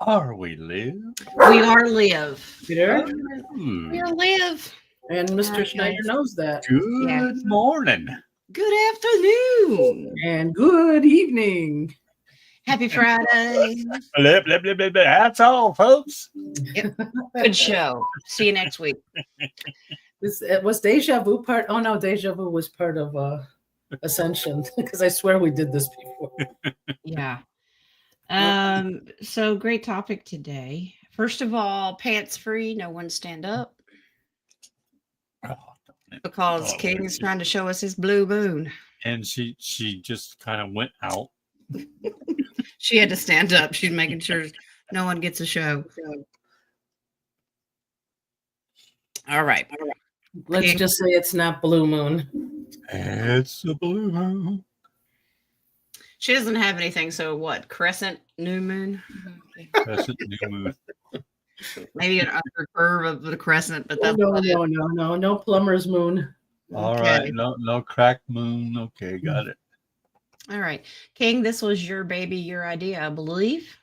Are we live? We are live. Peter We are live. and Mr. Alright, Schneider guys. knows that. Good morning. Good afternoon. And good evening. Happy Friday. Blip, blip, blip, blip, blip. That's all, folks. Good show. See you next week. It was Deja Vu part. Oh no, Deja Vu was part of Ascension because I swear we did this before. Yeah. So great topic today. First of all, pants free, no one stand up. Because King is trying to show us his blue moon. And she just kind of went out. She had to stand up. She's making sure no one gets a show. All right. Let's Okay. just say it's not Blue Moon. It's a blue moon. She doesn't have anything. So what? Crescent, new moon? That's a new moon. Maybe an upper curve of the crescent, but that's No plumber's moon. All Okay. right. No cracked moon. Okay, got it. All right. King, this was your baby, your idea, I believe.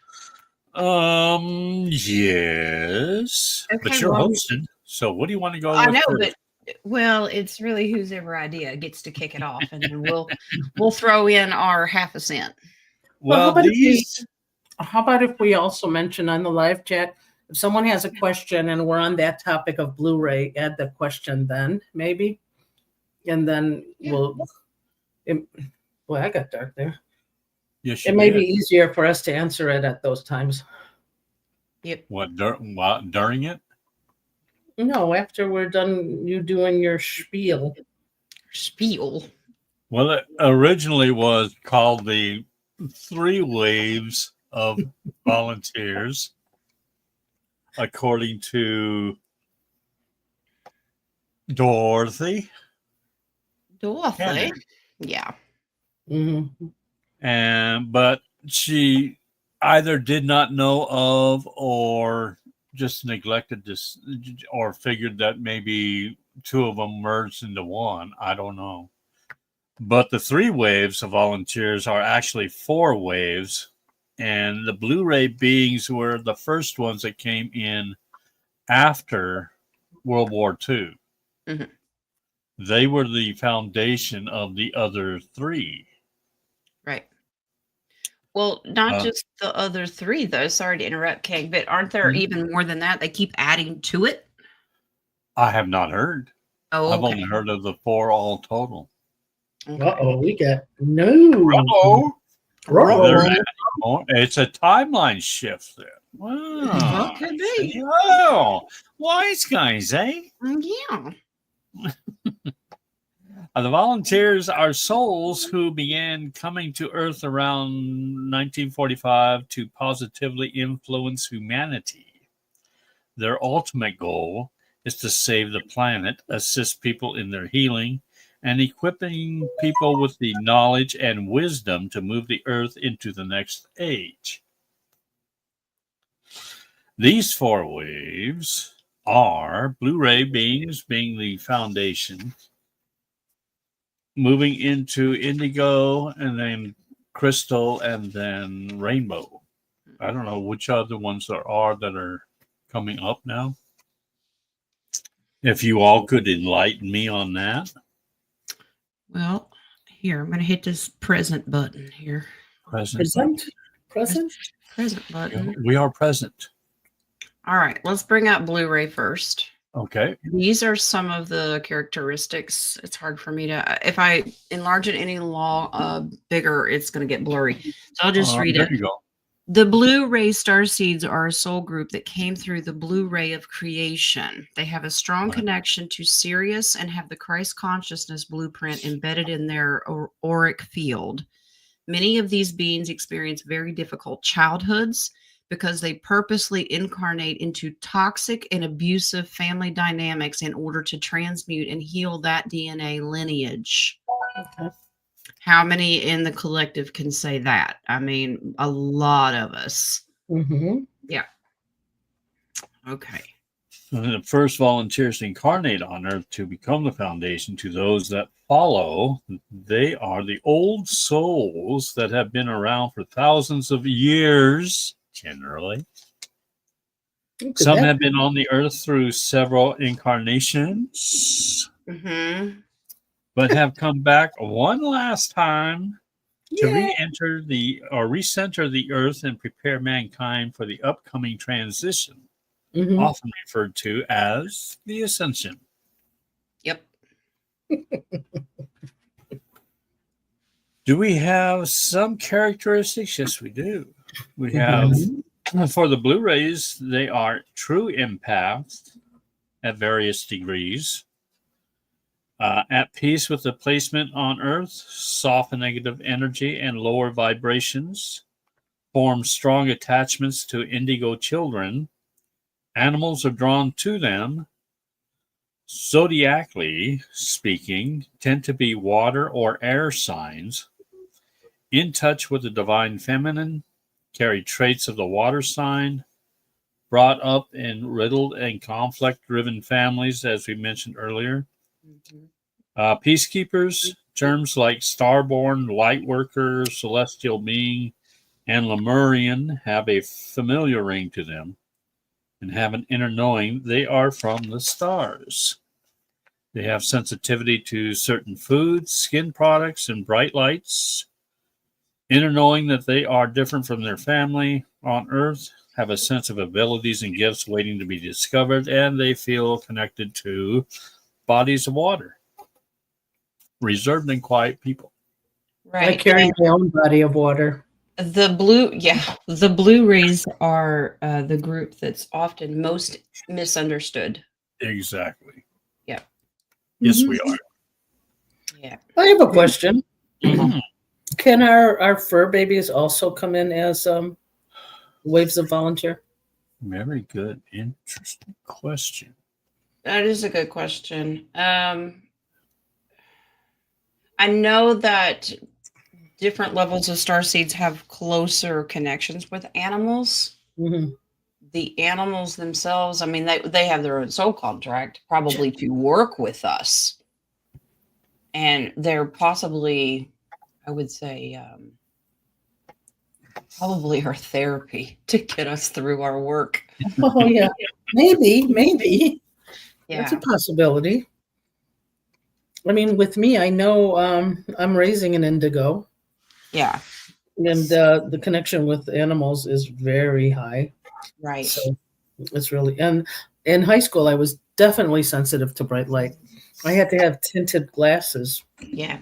Yes. Okay, But you're well- hosting. So what do you want to go I with know, first? but well, it's really whose ever idea gets to kick it off, and then we'll throw in our half a cent. Well, How about if we also mention on the live chat, if someone has a question and we're on that topic of Blu-ray, add the question then, maybe. And then Yeah. Boy, I got dark there. yes, It may be easier for us to answer it at those times. What, during it? No, after we're done, you doing your spiel. Spiel. Well, it originally was called the 3 Waves of Volunteers, according to Dorothy. Cannon. Yeah. Mm-hmm. But she either did not know of or just neglected this, or figured that maybe 2 of them merged into one. I don't know. But the 3 waves of volunteers are actually 4 waves. And the Blu-ray beings were the first ones that came in after World War II. Mhm. They were the foundation of the other 3. Right. Well, not Uh, just the other 3, though. Sorry to interrupt, King, but aren't there Mhm. even more than that? They keep adding to it. I have not heard. Oh, I've okay. only heard of the 4 all total. Okay. Uh-oh, we got no. They're adding more. It's a timeline shift there. Wow. Well, could be. Wow. Wise guys, eh? Yeah. The volunteers are souls who began coming to Earth around 1945 to positively influence humanity. Their ultimate goal is to save the planet, assist people in their healing, and equipping people with the knowledge and wisdom to move the Earth into the next age. These 4 waves are Blu-ray beings being the foundation, moving into indigo, and then crystal, and then rainbow. I don't know which other ones there are that are coming up now. If you all could enlighten me on that. Well, here, I'm going to hit this present button here. Present? Present button. We are present. All right, let's bring up Blu-ray first. Okay. These are some of the characteristics. It's hard for me to, if I enlarge it any bigger, it's going to get blurry. So I'll just read there it. you go. The Blu-ray starseeds are a soul group that came through the Blu-ray of creation. They have a strong Right. connection to Sirius and have the Christ consciousness blueprint embedded in their auric field. Many of these beings experience very difficult childhoods because they purposely incarnate into toxic and abusive family dynamics in order to transmute and heal that DNA lineage. Okay. How many in the collective can say that? I mean, a lot of us. Mm-hmm. Okay. The first volunteers to incarnate on Earth to become the foundation to those that follow. They are the old souls that have been around for thousands of years, generally, Could Some that have been on the earth through several incarnations, Mm-hmm. but have come back one last time to Yeah. re-enter recenter the earth and prepare mankind for the upcoming transition, Mhm. often referred to as the ascension. Yep. Do we have some characteristics? Yes, we do. We have, for the Blu-rays, they are true empaths at various degrees, at peace with the placement on Earth, soft and negative energy and lower vibrations, form strong attachments to indigo children. Animals are drawn to them. Zodiacally speaking, tend to be water or air signs, in touch with the divine feminine, carry traits of the water sign, brought up in riddled and conflict-driven families, as we mentioned earlier. Mm-hmm. Peacekeepers, terms like starborn, lightworker, celestial being, and Lemurian have a familiar ring to them and have an inner knowing they are from the stars. They have sensitivity to certain foods, skin products, and bright lights. Inner knowing that they are different from their family on Earth, have a sense of abilities and gifts waiting to be discovered, and they feel connected to bodies of water. Reserved and quiet people. I Right. carry And my own body of water. the Blu-rays are the group that's often most misunderstood. Exactly. Yeah. Yes, Mhm. we are. Yeah. I have a question. Mhm. Can our fur babies also come in as waves of volunteer? Very good. Interesting question. That is a good question. I know that different levels of starseeds have closer connections with animals. Mm-hmm. The animals themselves, I mean, they have their own soul contract, probably to work with us. And they're possibly, I would say, probably our therapy to get us through our work. Oh yeah, maybe that's a Yeah. possibility. I mean, with me, I know I'm raising an indigo, Yeah. and the connection with animals is very high. Right. So it's really, and in high school, I was definitely sensitive to bright light. I had to have tinted glasses Yeah.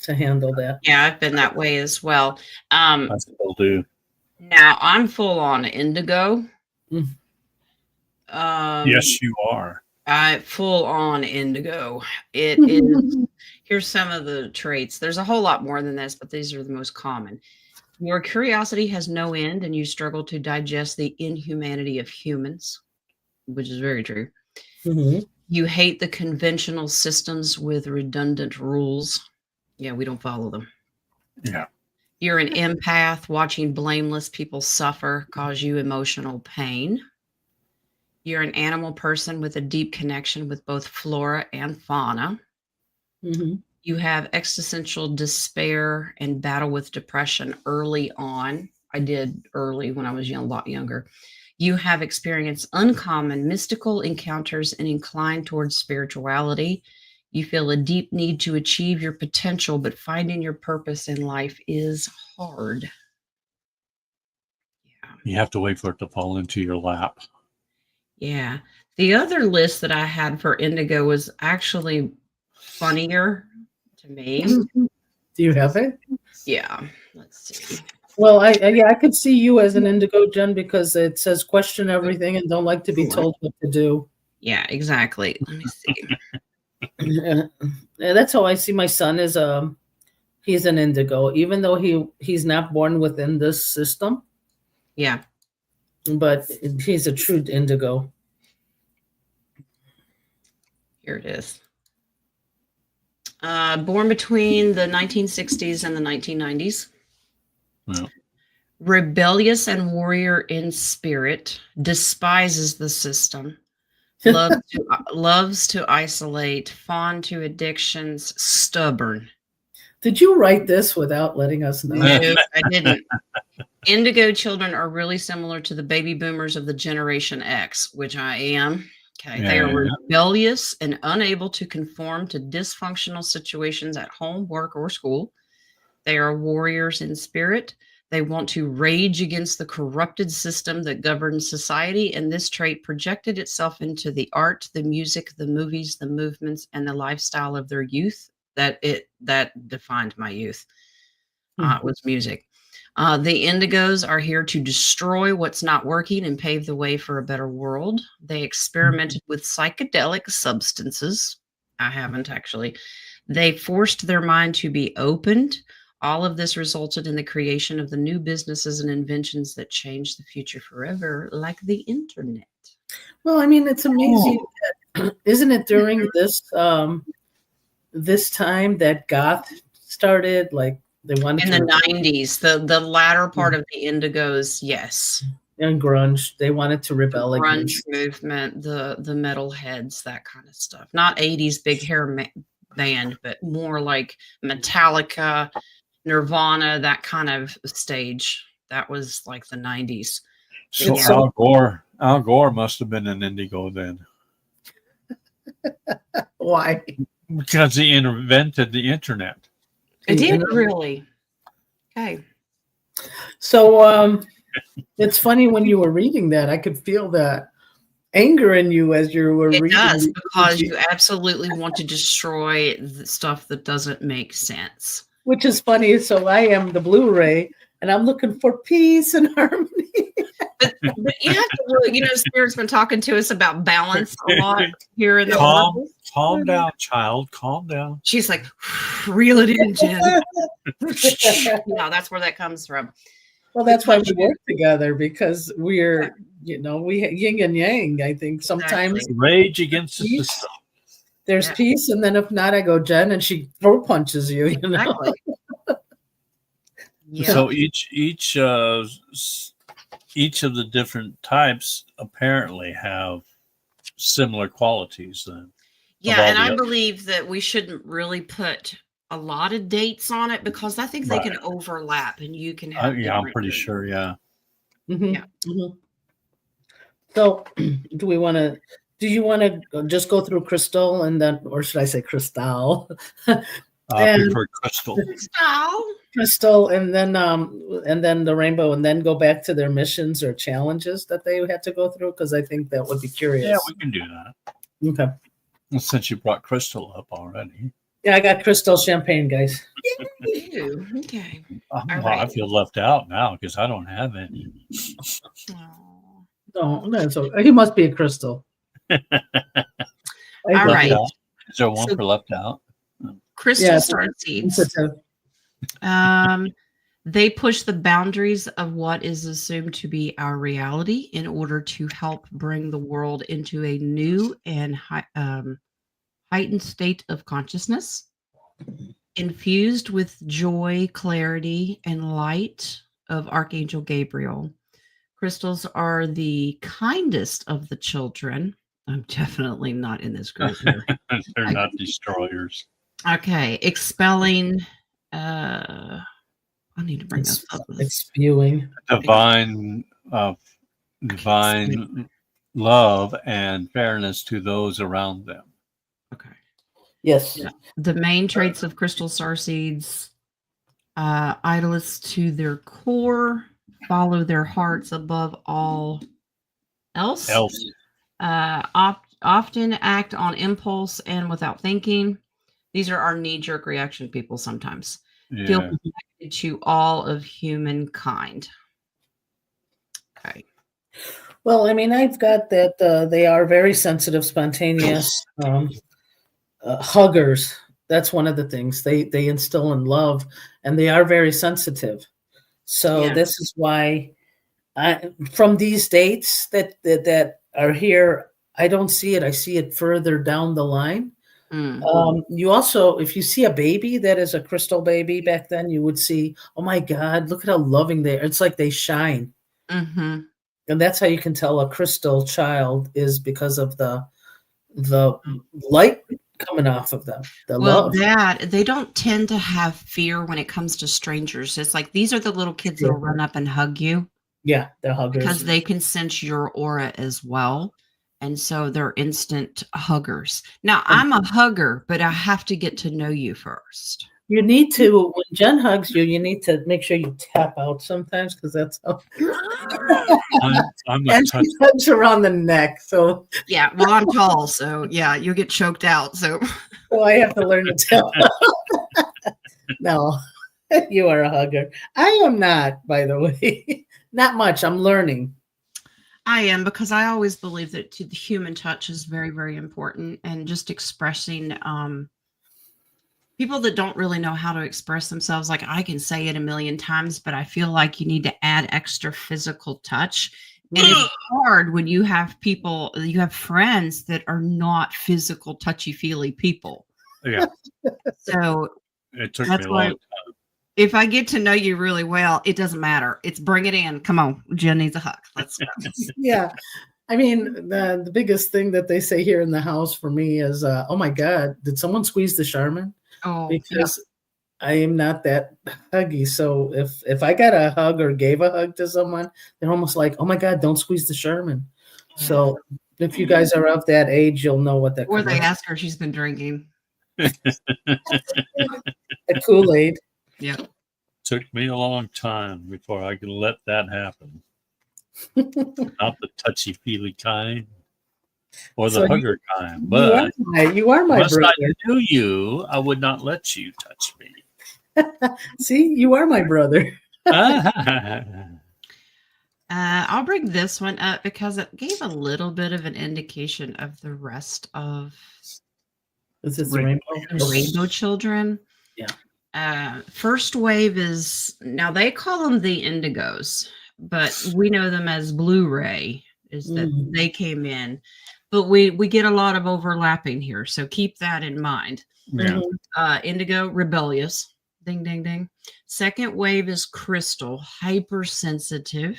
to handle that. Yeah. I've been that way as well. I still do. Now I'm full on indigo. Mm. Yes, you are. I full on indigo. It is. Here's some of the traits. There's a whole lot more than this, but these are the most common. Your curiosity has no end, and you struggle to digest the inhumanity of humans, which is very true. Mm-hmm. You hate the conventional systems with redundant rules. Yeah, we don't follow them. Yeah. You're an empath. Watching blameless people suffer cause you emotional pain. You're an animal person with a deep connection with both flora and fauna. Mm-hmm. You have existential despair and battle with depression early on. I did early when I was young, a lot younger. You have experienced uncommon mystical encounters and inclined towards spirituality. You feel a deep need to achieve your potential, but finding your purpose in life is hard. Yeah. You have to wait for it to fall into your lap. Yeah. The other list that I had for indigo was actually funnier to me. Do you have it? Yeah. Let's see. Well, I could see you as an indigo, Jen, because it says question everything and don't like to be told what to do. Yeah, exactly. Let me see. Yeah, that's how I see my son is he's an indigo, even though he's not born within this system, Yeah. but he's a true indigo. Here it is. Born between the 1960s and the 1990s. Well, Rebellious and warrior in spirit, despises the system, loves to isolate, fond to addictions, stubborn. Did you write this without letting us know? No, I didn't. Indigo children are really similar to the baby boomers of the Generation X, which I am. Okay. They are Yeah. rebellious and unable to conform to dysfunctional situations at home, work, or school. They are warriors in spirit. They want to rage against the corrupted system that governs society, and this trait projected itself into the art, the music, the movies, the movements, and the lifestyle of their youth. That defined my youth. Was music. The Indigos are here to destroy what's not working and pave the way for a better world. They experimented with psychedelic substances. I haven't actually. They forced their mind to be opened. All of this resulted in the creation of the new businesses and inventions that changed the future forever, like the internet. Well, I mean, it's amazing. Isn't it during this time that goth started? Like they wanted in to, the 90s, the latter part of the Indigos, yes. and grunge. They wanted to rebel Grunge against movement, the metal heads, that kind of stuff. Not 80s big hair band, but more like Metallica, Nirvana, that kind of stage. That was like the 90s. So Al Gore must have been an indigo then, Why? because he invented the internet. It did really. Okay. So it's funny when you were reading that, I could feel that anger in you as you were It reading. does, because you absolutely want to destroy the stuff that doesn't make sense. Which is funny. So I am the Blu-ray, and I'm looking for peace and harmony. But you have to really, Spirit's been talking to us about balance a lot here in the Calm down, child. Calm down. She's like, reel it in, Jen. Yeah, that's where that comes from. Well, that's why we work together, because we're, we yin and yang. I think sometimes Rage against the system. There's peace, and then if not, I go Jen, and she throw punches you. Exactly. Yeah. So each of the different types apparently have similar qualities then. Yeah, and I believe that we shouldn't really put a lot of dates on it, because I think they can overlap, and you can have I'm pretty sure, yeah. Mm-hmm. Yeah. Mm-hmm. So do you want to just go through Crystal, and then, or should I say Crystal? I prefer Crystal. Crystal, and then the Rainbow, and then go back to their missions or challenges that they had to go through, because I think that would be curious. Yeah, we can do that. Okay. Well, since you brought Crystal up already. Yeah, I got Crystal champagne, guys. Ew, okay. I feel left out now because I don't have any. No, that's okay. He must be a Crystal. All right. Is there one for left out? Crystal starseeds. They push the boundaries of what is assumed to be our reality in order to help bring the world into a new and heightened state of consciousness, infused with joy, clarity, and light of Archangel Gabriel. Crystals are the kindest of the children. I'm definitely not in this group here. They're not destroyers. Okay, expelling. I need to bring this up. Spewing divine love and fairness to those around them. Okay. Yes. Yeah. The main traits of crystal starseeds: idolists to their core, follow their hearts above all else. Often act on impulse and without thinking. These are our knee-jerk reaction people sometimes. Yeah. Feel connected to all of humankind. Okay. Well, I mean, I've got that they are very sensitive, spontaneous huggers. That's one of the things they instill in love, and they are very sensitive. So this is why from these dates that are here, I don't see it. I see it further down the line. You also, if you see a baby that is a crystal baby back then, you would see, oh my God, look at how loving they are. It's like they shine. Mm-hmm. And that's how you can tell a crystal child is because of the light coming off of them. The Well, love. that they don't tend to have fear when it comes to strangers. It's like these are the little kids that'll run up and hug you Yeah, they're because huggers. they can sense your aura as well. And so they're instant huggers. Now, I'm a hugger, but I have to get to know you first. You need to, when Jen hugs you, you need to make sure you tap out sometimes because that's how. I'm a And touch. she hugs around the neck. So, Yeah, well, I'm tall, so yeah, you'll get choked out. So I have to learn to tap out. No, you are a hugger. I am not, by the way. Not much. I'm learning. I am, because I always believe that the human touch is very, very important, and just expressing people that don't really know how to express themselves. Like, I can say it a million times, but I feel like you need to add extra physical touch. And it's hard when you have friends that are not physical, touchy-feely people. Yeah, So it took me that's a why long time. if I get to know you really well, it doesn't matter. It's bring it in. Come on, Jen needs a hug. Let's go. Yeah. I mean, the biggest thing that they say here in the house for me is, oh my God, did someone squeeze the Charmin? Oh, Because I am not that huggy. So if I got a hug or gave a hug to someone, they're almost like, oh my God, don't squeeze the Sherman. So if you guys are of that age, you'll know what that or they commercial- ask her if she's been drinking. the Kool-Aid. Yeah. Took me a long time before I could let that happen. Not the touchy-feely kind or the So hugger kind, but you are my unless brother. I knew you, I would not let you touch me. See, you are my brother. I'll bring this one up because it gave a little bit of an indication of the rest of Is this the rainbow? the Rainbow Children. Yeah. First wave is, now they call them the Indigos, but we know them as Blu-ray, is that they came in. But we get a lot of overlapping here, so keep that in mind. Yeah. Indigo, rebellious. Ding, ding, ding. Second wave is Crystal, hypersensitive.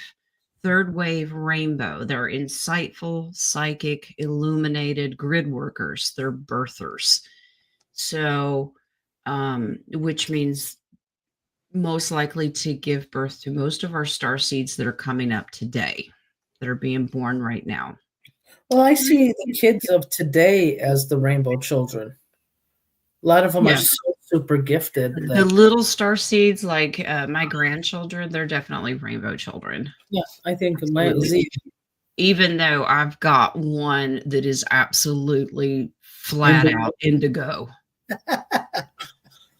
Third wave, Rainbow. They're insightful, psychic, illuminated grid workers. They're birthers. So, which means most likely to give birth to most of our star seeds that are coming up today, that are being born right now. Well, I see the kids of today as the rainbow children. A lot of them are so super gifted. The little star seeds, like my grandchildren, they're definitely rainbow children. Yeah, I think even though I've got one that is absolutely flat out indigo.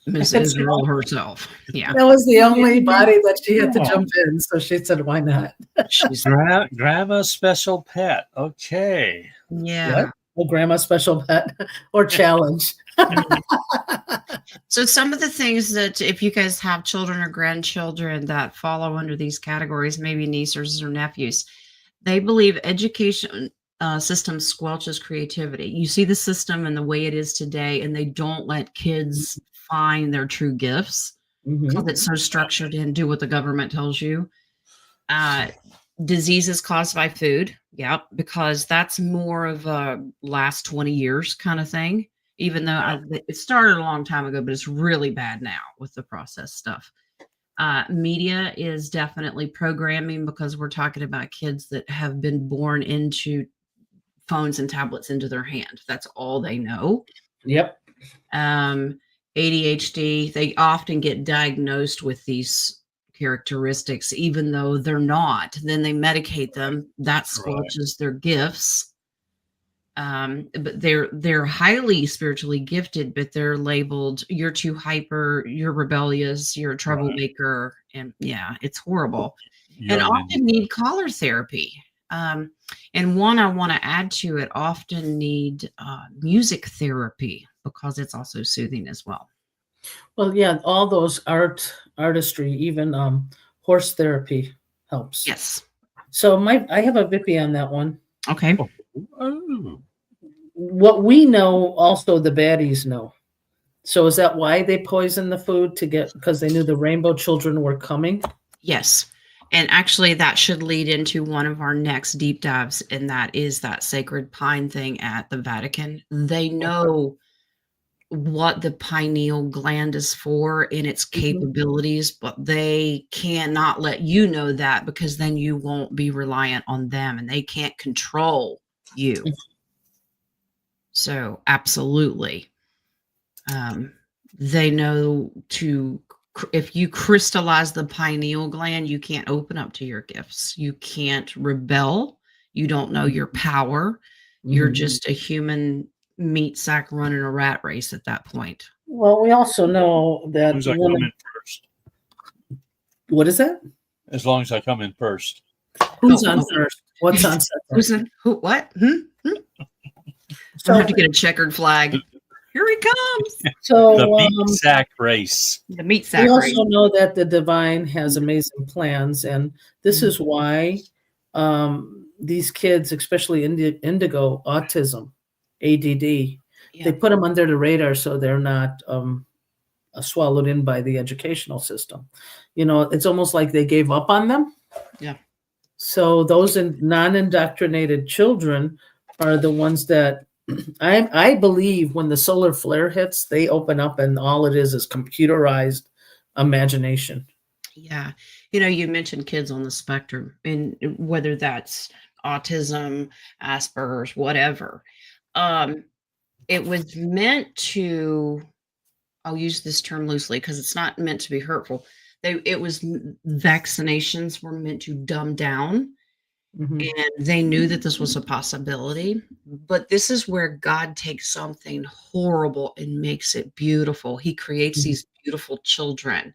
Miss Israel herself. Yeah. That was the only body that she had to jump in. So she said, why not? Grandma special pet. Okay. Yeah. What? Well, grandma special pet or challenge. So some of the things that, if you guys have children or grandchildren that follow under these categories, maybe nieces or nephews, they believe education system squelches creativity. You see the system and the way it is today, and they don't let kids find their true gifts because it's so structured in do what the government tells you. Diseases caused by food. Yep, because that's more of a last 20 years kind of thing. Even though it started a long time ago, but it's really bad now with the processed stuff. Media is definitely programming, because we're talking about kids that have been born into phones and tablets into their hand. That's all they know. Yep. ADHD, they often get diagnosed with these characteristics, even though they're not. Then they medicate them. That squelches their gifts. But they're highly spiritually gifted, but they're labeled, you're too hyper, you're rebellious, you're a troublemaker. And yeah, it's horrible. And often need collar therapy. And one I want to add to it, often need music therapy, because it's also soothing as well. Well, yeah, all those artistry, even horse therapy helps. Yes. So I have a Vippy on that one. Okay. Oh. What we know, also the baddies know. So is that why they poisoned the food because they knew the rainbow children were coming? Yes. And actually that should lead into one of our next deep dives, and that is that sacred pine thing at the Vatican. They know what the pineal gland is for and its capabilities, but they cannot let you know that because then you won't be reliant on them and they can't control you. So absolutely. They know if you crystallize the pineal gland, you can't open up to your gifts. You can't rebel. You don't know your power. You're just a human meat sack running a rat race at that point. Well, we also know that As long as I come in first. What is that? As long as I come in first. Who's on first? What's on second? Who's in, who? What? So, I have to get a checkered flag. Here he comes. So The meat sack race. The meat sack we also race. know that the divine has amazing plans, and this is why these kids, especially indigo autism, ADD, they put them under the radar so they're not swallowed in by the educational system. It's almost like they gave up on them. Yeah. So those non-indoctrinated children are the ones that I believe when the solar flare hits, they open up and all it is computerized imagination. Yeah. You mentioned kids on the spectrum, and whether that's autism, Asperger's, whatever. It was meant to, I'll use this term loosely because it's not meant to be hurtful. Vaccinations were meant to dumb down. And they knew that this was a possibility, but this is where God takes something horrible and makes it beautiful. He creates these beautiful children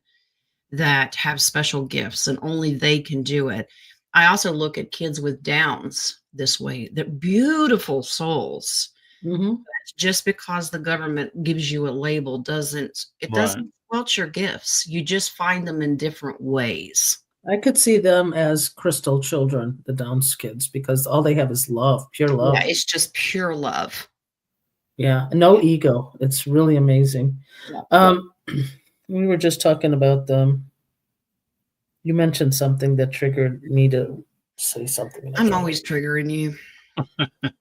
that have special gifts and only they can do it. I also look at kids with Downs this way. They're beautiful souls. Just because the government gives you a label doesn't squelch your gifts. You just find them in different ways. I could see them as crystal children, the Downs kids, because all they have is love, pure love. Yeah, it's just pure love. Yeah, no ego. It's really amazing. Yeah. We were just talking about them. You mentioned something that triggered me to say something. I'm always triggering you.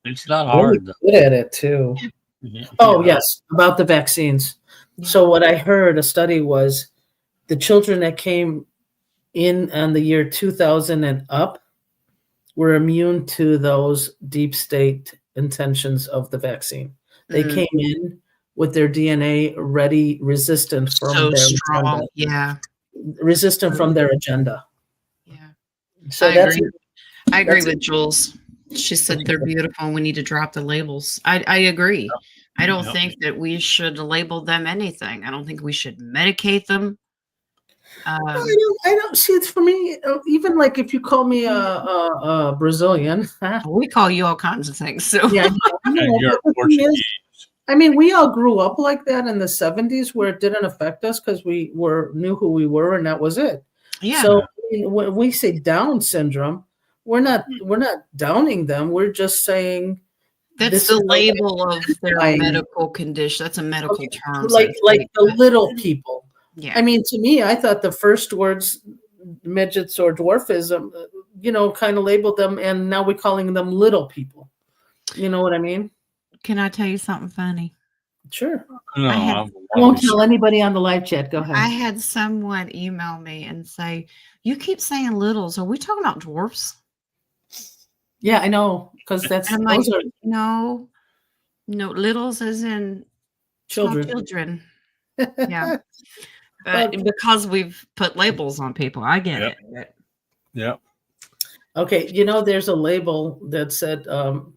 It's not hard. Good at it too. Oh, yes, about the vaccines. Yeah. So what I heard, a study was the children that came in on the year 2000 and up were immune to those deep state intentions of the vaccine. They came in with their DNA ready, resistant from their agenda. Yeah. Resistant from their agenda. Yeah. So I agree with Jules. She said they're beautiful and we need to drop the labels. I agree. I don't think that we should label them anything. I don't think we should medicate them. I don't see it for me. Even like if you call me a Brazilian, we call you all kinds of things. So you're Portuguese. I mean, we all grew up like that in the 70s where it didn't affect us because we knew who we were and that was it. Yeah. So when we say Down syndrome, we're not downing them. We're just saying that's the label of their medical condition. That's a medical term. Like the little people. Yeah. I mean, to me, I thought the first words, midgets or dwarfism, kind of labeled them, and now we're calling them little people. You know what I mean? Can I tell you something funny? Sure. No, I won't tell anybody on the live chat. Go ahead. I had someone email me and say, "You keep saying littles. Are we talking about dwarfs?" Yeah, I know, because that's I'm like, no, littles as in children. Yeah. But because we've put labels on people, I get it. Yeah. Okay, there's a label that said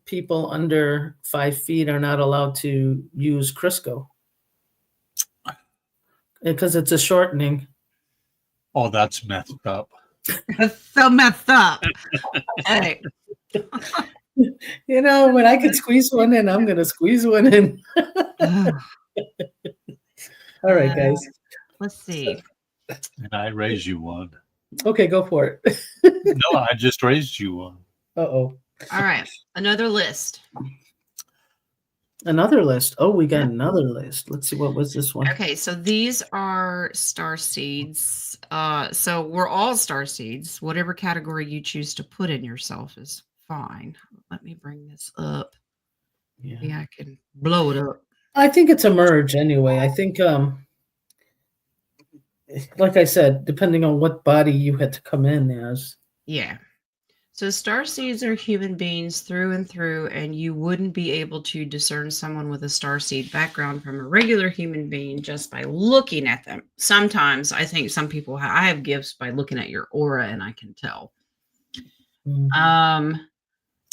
people under 5 feet are not allowed to use Crisco because it's a shortening. Oh, that's messed up. That's so messed up. Hey. When I could squeeze one in, I'm going to squeeze one in. All right, guys. Let's see. And I raise you one. Okay, go for it. No, I just raised you one. Uh-oh. All right. Another list. Another list. Oh, we got another list. Let's see. What was this one? Okay, so these are star seeds. So we're all star seeds. Whatever category you choose to put in yourself is fine. Let me bring this up. Yeah. Maybe I can blow it up. I think it's a merge anyway. I think, like I said, depending on what body you had to come in as. Yeah. So starseeds are human beings through and through, and you wouldn't be able to discern someone with a starseed background from a regular human being just by looking at them. Sometimes I think some people I have gifts by looking at your aura, and I can tell. Mhm.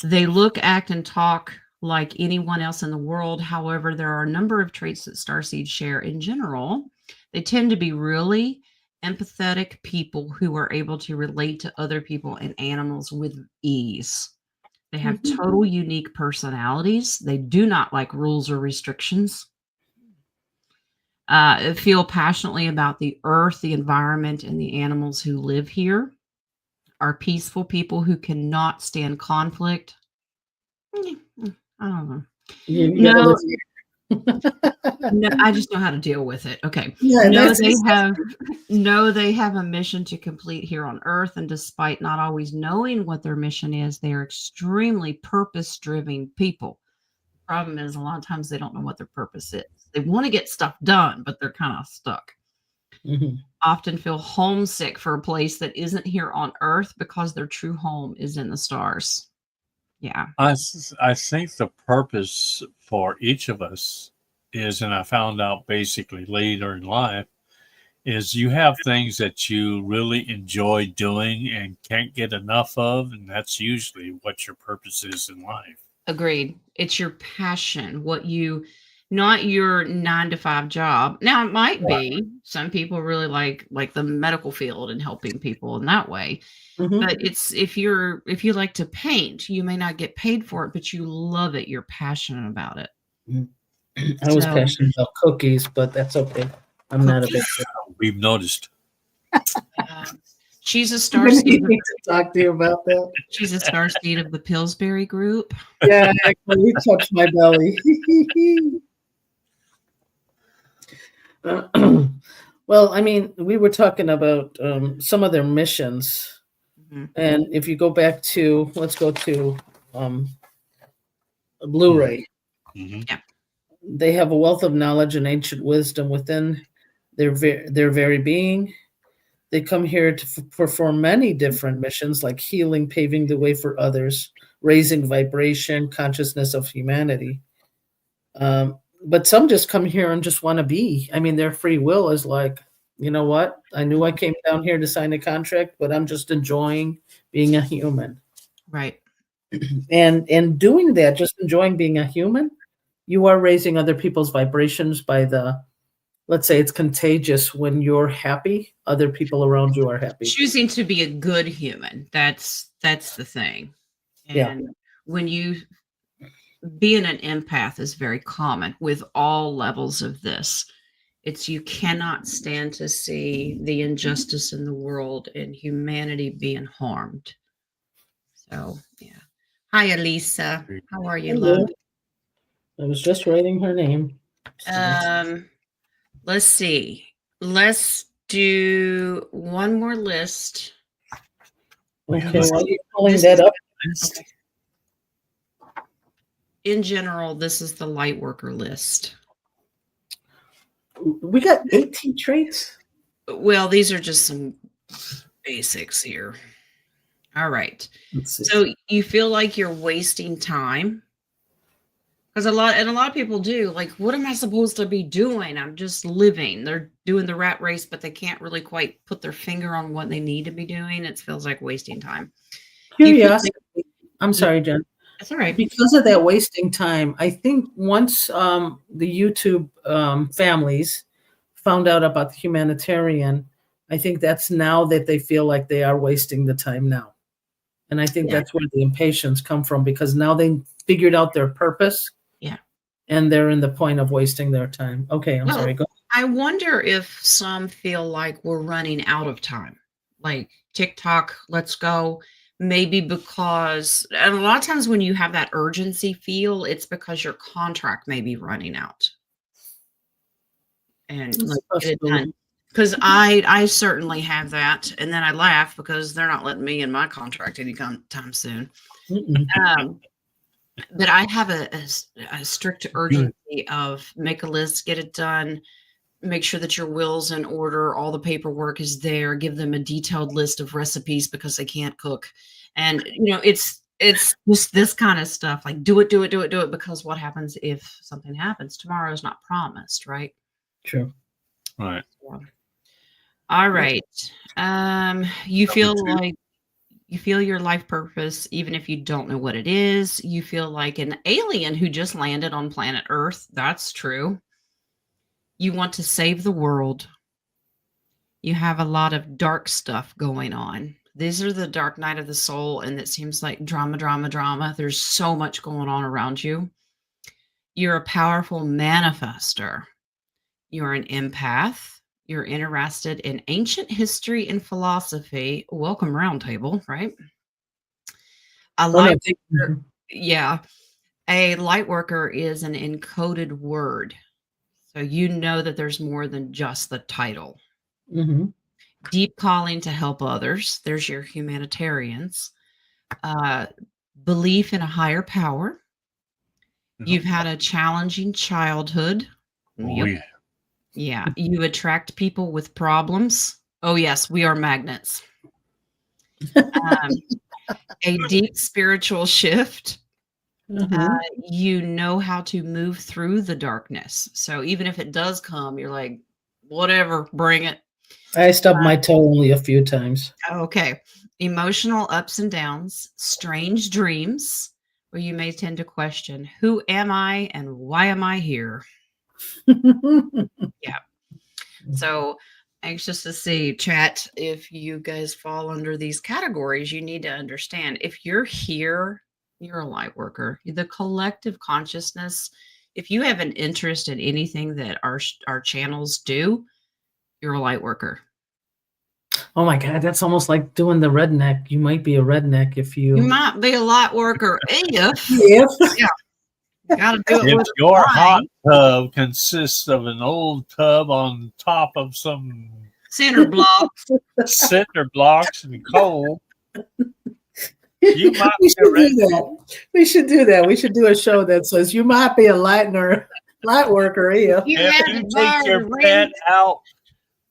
They look, act, and talk like anyone else in the world. However, there are a number of traits that starseeds share in general. They tend to be really empathetic people who are able to relate to other people and animals with ease. They have Mhm. total unique personalities. They do not like rules or restrictions. Feel passionately about the earth, the environment, and the animals who live here. Are peaceful people who cannot stand conflict. I don't know. You gotta No, live no, here. I just know how to deal with it. Okay. Yeah, No, that's they have no, they have a mission to complete here on Earth, and despite not always knowing what their mission is, they are extremely purpose-driven people. Problem is, a lot of times they don't know what their purpose is. They want to get stuff done, but they're kind of stuck. Mhm. Often feel homesick for a place that isn't here on Earth because their true home is in the stars. Yeah. I think the purpose for each of us is, and I found out basically later in life, is you have things that you really enjoy doing and can't get enough of, and that's usually what your purpose is in life. Agreed. It's your passion, what you not your 9 to 5 job. Now it might Right. be some people really like the medical field and helping people in that way. But Mhm. it's if you like to paint, you may not get paid for it, but you love it. You're passionate about it. Mhm. I was So passionate about cookies, but that's okay. I'm not a big cookies, We've noticed. uh, she's a I'm star gonna seed need of to talk to you about that. she's a star seed of the Pillsbury group. Yeah, actually, you touched my belly. Well, I mean, we were talking about some of their missions, Mhm. and if you go back to, let's go to um, Mhm. Blu-ray. Mhm. Yeah. They have a wealth of knowledge and ancient wisdom within their very being. They come here to perform many different missions, like healing, paving the way for others, raising vibration, consciousness of humanity. But some just come here and just want to be. I mean, their free will is like, you know what? I knew I came down here to sign a contract, but I'm just enjoying being a human. Right. And doing that, just enjoying being a human, you are raising other people's vibrations by the, let's say it's contagious. When you're happy, other people around you are happy. Choosing to be a good human. That's the thing. Yeah. And when you being an empath is very common with all levels of this. It's you cannot stand to see the injustice in the world and humanity being harmed. So, yeah. Hi, Elisa. How are you, love? Hello. I was just writing her name. So, Um, let's see. Let's do one more list. okay, This while is you're pulling this that is up, okay. In general, this is the light worker list. we got 18 traits. Well, these are just some basics here. All right. Let's see. So you feel like you're wasting time because a lot of people do. Like, what am I supposed to be doing? I'm just living. They're doing the rat race, but they can't really quite put their finger on what they need to be doing. It feels like wasting time. Do you feel like Curiosity. I'm sorry, Jen. that's all right? Because of that wasting time, I think once the YouTube families found out about the humanitarian, I think that's now that they feel like they are wasting the time now. And I think Yeah. that's where the impatience come from, because now they figured out their purpose. Yeah. And they're in the point of wasting their time. Okay, I'm Well, sorry. Go. I wonder if some feel like we're running out of time. Like TikTok, let's go. Maybe because, and a lot of times when you have that urgency feel, it's because your contract may be running out and That's like a get it done. possibility. Because I certainly have that, and then I laugh because they're not letting me in my contract anytime soon. Mm-mm. Um, But I have a strict urgency of make a list, get it done, make sure that your will's in order, all the paperwork is there, give them a detailed list of recipes because they can't cook. And it's just this kind of stuff, like do it, because what happens if something happens? Tomorrow is not promised, right? True. Right. So, all right. You feel two. like you feel your life purpose, even if you don't know what it is. You feel like an alien who just landed on planet Earth. That's true. You want to save the world. You have a lot of dark stuff going on. These are the dark night of the soul, and it seems like drama, drama, drama. There's so much going on around you. You're a powerful manifester. You're an empath. You're interested in ancient history and philosophy. Welcome, Roundtable, right? A light worker, yeah. A light worker is an encoded word. So you know that there's more than just the title. Mm-hmm. Deep calling to help others. There's your humanitarians. Belief in a higher power. You've had a challenging childhood. Oh, Yep. Yeah. You attract people with problems. Oh, yes, we are magnets. A deep spiritual shift. Mm-hmm. You know how to move through the darkness. So even if it does come, you're like, whatever, bring it. I stubbed my toe only a few times. Okay. Emotional ups and downs, strange dreams, where you may tend to question, who am I and why am I here? Yeah. So anxious to see, chat, if you guys fall under these categories. You need to understand, if you're here, you're a light worker. The collective consciousness, if you have an interest in anything that our channels do, you're a light worker. Oh my God, that's almost like doing the redneck. You might be a redneck if you. You might be a light worker if. Yeah. Gotta do it. If with your wine. hot tub consists of an old tub on top of some Cinder blocks. cinder blocks and coal, you might We be should do ready. that. We should do that. We should do a show that says you might be a light worker. Yeah. You If have you to take your buy pet out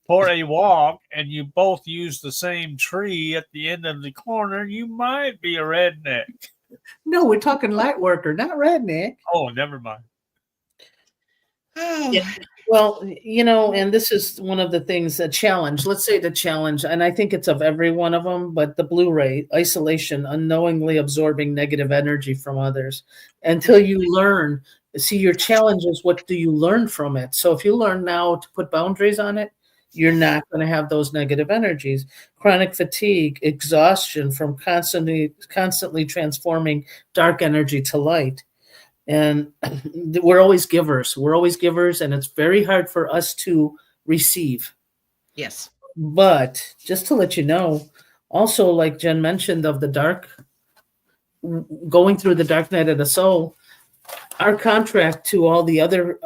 for a walk and you both use the same tree at the end of the corner, you might be a redneck. No, we're talking light worker, not redneck. Oh, never mind. Oh. Yeah. Well, and this is one of the things, a challenge. Let's say the challenge, and I think it's of every one of them, but the Blu-ray, isolation, unknowingly absorbing negative energy from others until you learn. See, your challenge is what do you learn from it? So if you learn now to put boundaries on it, you're not going to have those negative energies. Chronic fatigue, exhaustion from constantly transforming dark energy to light. And we're always givers. And it's very hard for us to receive. Yes. But just to let you know, also, like Jen mentioned, of the dark, going through the dark night of the soul, our contract to all the other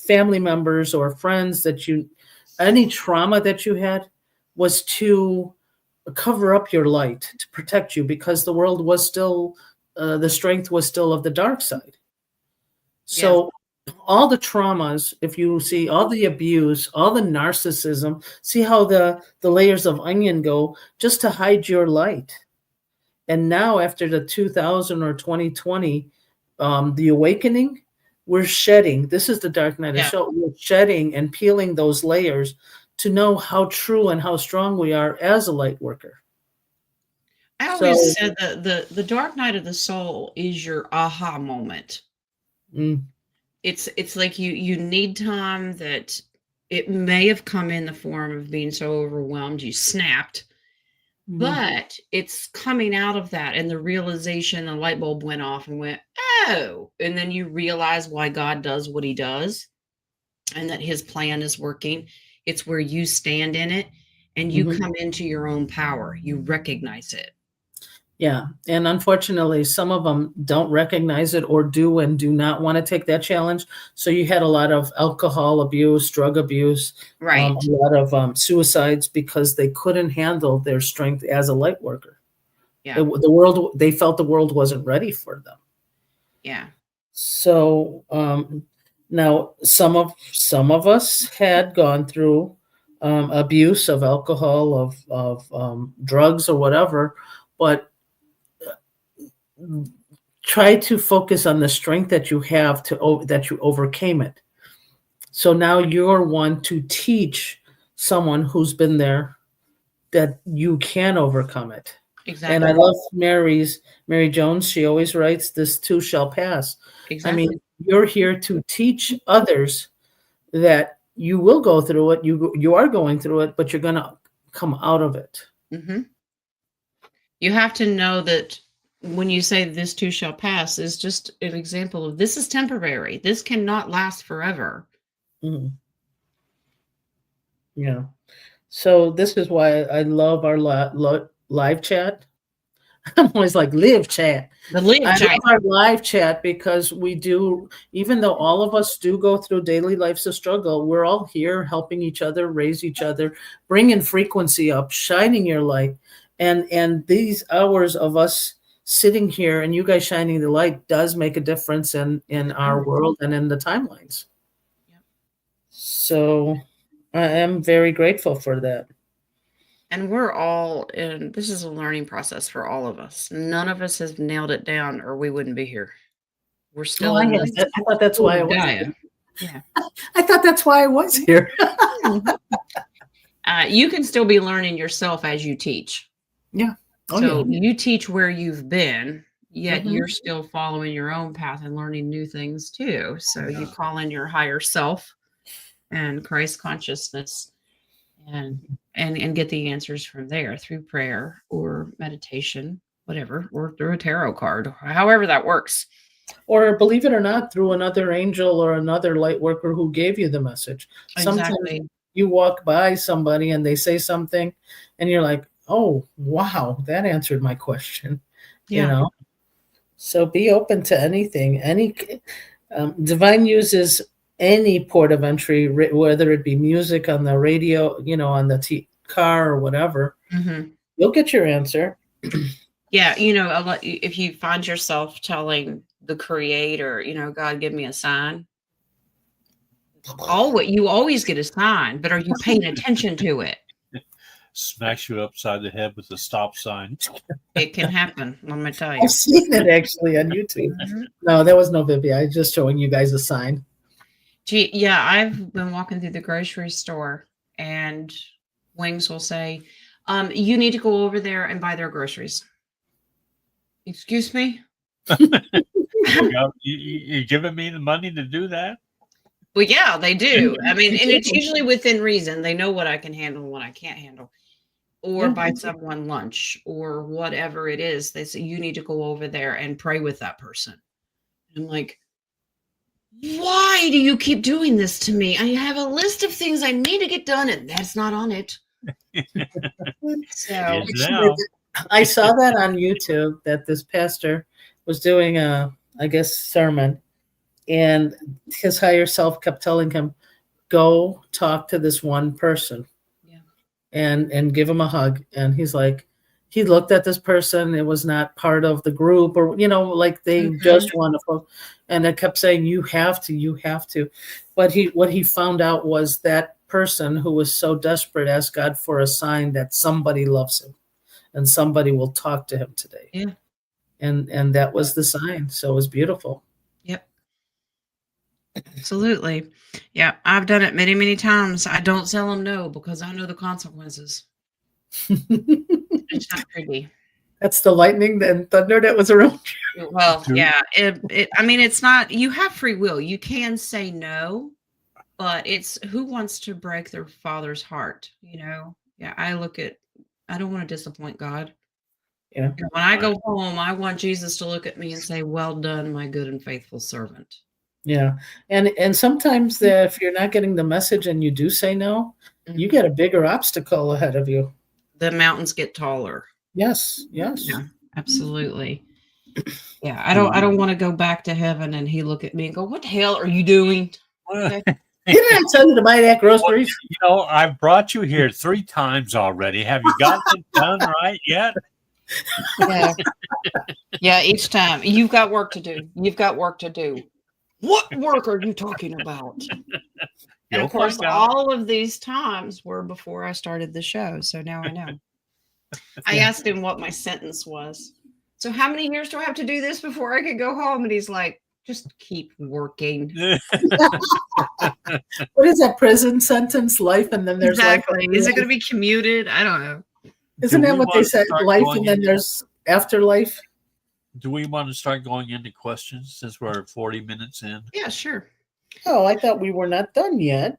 family members or friends any trauma that you had was to cover up your light, to protect you, because the world was still, the strength was still of the dark side. So all the traumas, if you see all the abuse, all the narcissism, see how the layers of onion go just to hide your light. And now after the 2000 or 2020, the awakening, we're shedding. This is the dark night of soul. We're shedding and peeling those layers to know how true and how strong we are as a light worker. I always said that the dark night of the soul is your aha moment. It's like you need time, that it may have come in the form of being so overwhelmed you snapped, but it's coming out of that, and the realization, the light bulb went off and went, oh, and then you realize why God does what he does and that his plan is working. It's where you stand in it and you come into your own power. You recognize it. Yeah. And unfortunately, some of them don't recognize it or do and do not want to take that challenge. So you had a lot of alcohol abuse, drug abuse, right? A lot of suicides because they couldn't handle their strength as a light worker. Yeah. They felt the world wasn't ready for them. Yeah. So now some of us had gone through abuse of alcohol, of drugs or whatever, but try to focus on the strength that you have that you overcame it. So now you're one to teach someone who's been there that you can overcome it. Exactly. And I love Mary Jones. She always writes, "This too shall pass." Exactly. I mean, you're here to teach others that you will go through it. You are going through it, but you're going to come out of it. Mm-hmm. You have to know that when you say this too shall pass is just an example of this is temporary. This cannot last forever. Mhm. Yeah. So this is why I love our live chat. I'm always like live chat. The live I chat. love our live chat because we do, even though all of us do go through daily lives of struggle, we're all here helping each other, raise each other, bringing frequency up, shining your light. And these hours of us sitting here and you guys shining the light does make a difference in our world and in the timelines. Yep. So I am very grateful for that. And we're all in, this is a learning process for all of us. None of us has nailed it down or we wouldn't be here. We're still I in this. thought that's why I was Gaia. here. Yeah. I thought that's why I was here. You can still be learning yourself as you teach. Yeah. Oh, so yeah. you teach where you've been, yet Mhm. you're still following your own path and learning new things too. So you call in your higher self and Christ consciousness and get the answers from there through prayer or meditation, whatever, or through a tarot card, however that works. Or believe it or not, through another angel or another light worker who gave you the message. Sometimes Exactly. you walk by somebody and they say something and you're like, oh, wow, that answered my question. Yeah. You know? So be open to anything. Divine uses any port of entry, whether it be music on the radio, on the car or whatever. Mm-hmm. You'll get your answer. Yeah, if you find yourself telling the creator, God, give me a sign. You always get a sign, but are you paying attention to it? Smacks you upside the head with a stop sign. It can happen. Let me tell you. I've seen it actually on YouTube. Mm-hmm. No, there was no Vivi. I was just showing you guys a sign. Gee, yeah, I've been walking through the grocery store and Wings will say, you need to go over there and buy their groceries. Excuse me? You're giving me the money to do that? Well, yeah, they do. I mean, and it's usually within reason. They know what I can handle and what I can't handle. Or buy someone lunch or whatever it is. They say, you need to go over there and pray with that person. And I'm like, why do you keep doing this to me? I have a list of things I need to get done and that's not on it. So I saw that on YouTube that this pastor was doing a sermon, and his higher self kept telling him, go talk to this one person and give him a hug. And he's like, he looked at this person, it was not part of the group or like they just want to, and it kept saying you have to. But what he found out was that person who was so desperate asked God for a sign that somebody loves him and somebody will talk to him today. Yeah. And that was the sign. So it was beautiful. Yep. Absolutely. Yeah. I've done it many, many times. I don't tell them no because I know the consequences. It's not pretty. That's the lightning and thunder that was around you. Well, yeah. It's not, you have free will. You can say no, but it's who wants to break their father's heart, Yeah. I don't want to disappoint God. Yeah. When I go home, I want Jesus to look at me and say, well done, my good and faithful servant. Yeah. And sometimes if you're not getting the message and you do say no, you get a bigger obstacle ahead of you. The mountains get taller. Yes. Yeah, absolutely. Yeah. I don't want to go back to heaven and he look at me and go, what the hell are you doing? Okay. Didn't I tell you to buy that groceries? I've brought you here 3 times already. Have you gotten it done right yet? Yeah. Yeah, each time. You've got work to do. You've got work to do. What work are you talking about? And You'll of course, find out. all of these times were before I started the show. So now I know. I asked him what my sentence was. So how many years do I have to do this before I can go home? And he's like, just keep working. What is that prison sentence? Life, and then there's Exactly. life. Is it going to be commuted? I don't know. Isn't Do that we what they want to said? start Life, going and then into- there's afterlife. Do we want to start going into questions since we're 40 minutes in? Yeah, sure. Oh, I thought we were not done yet.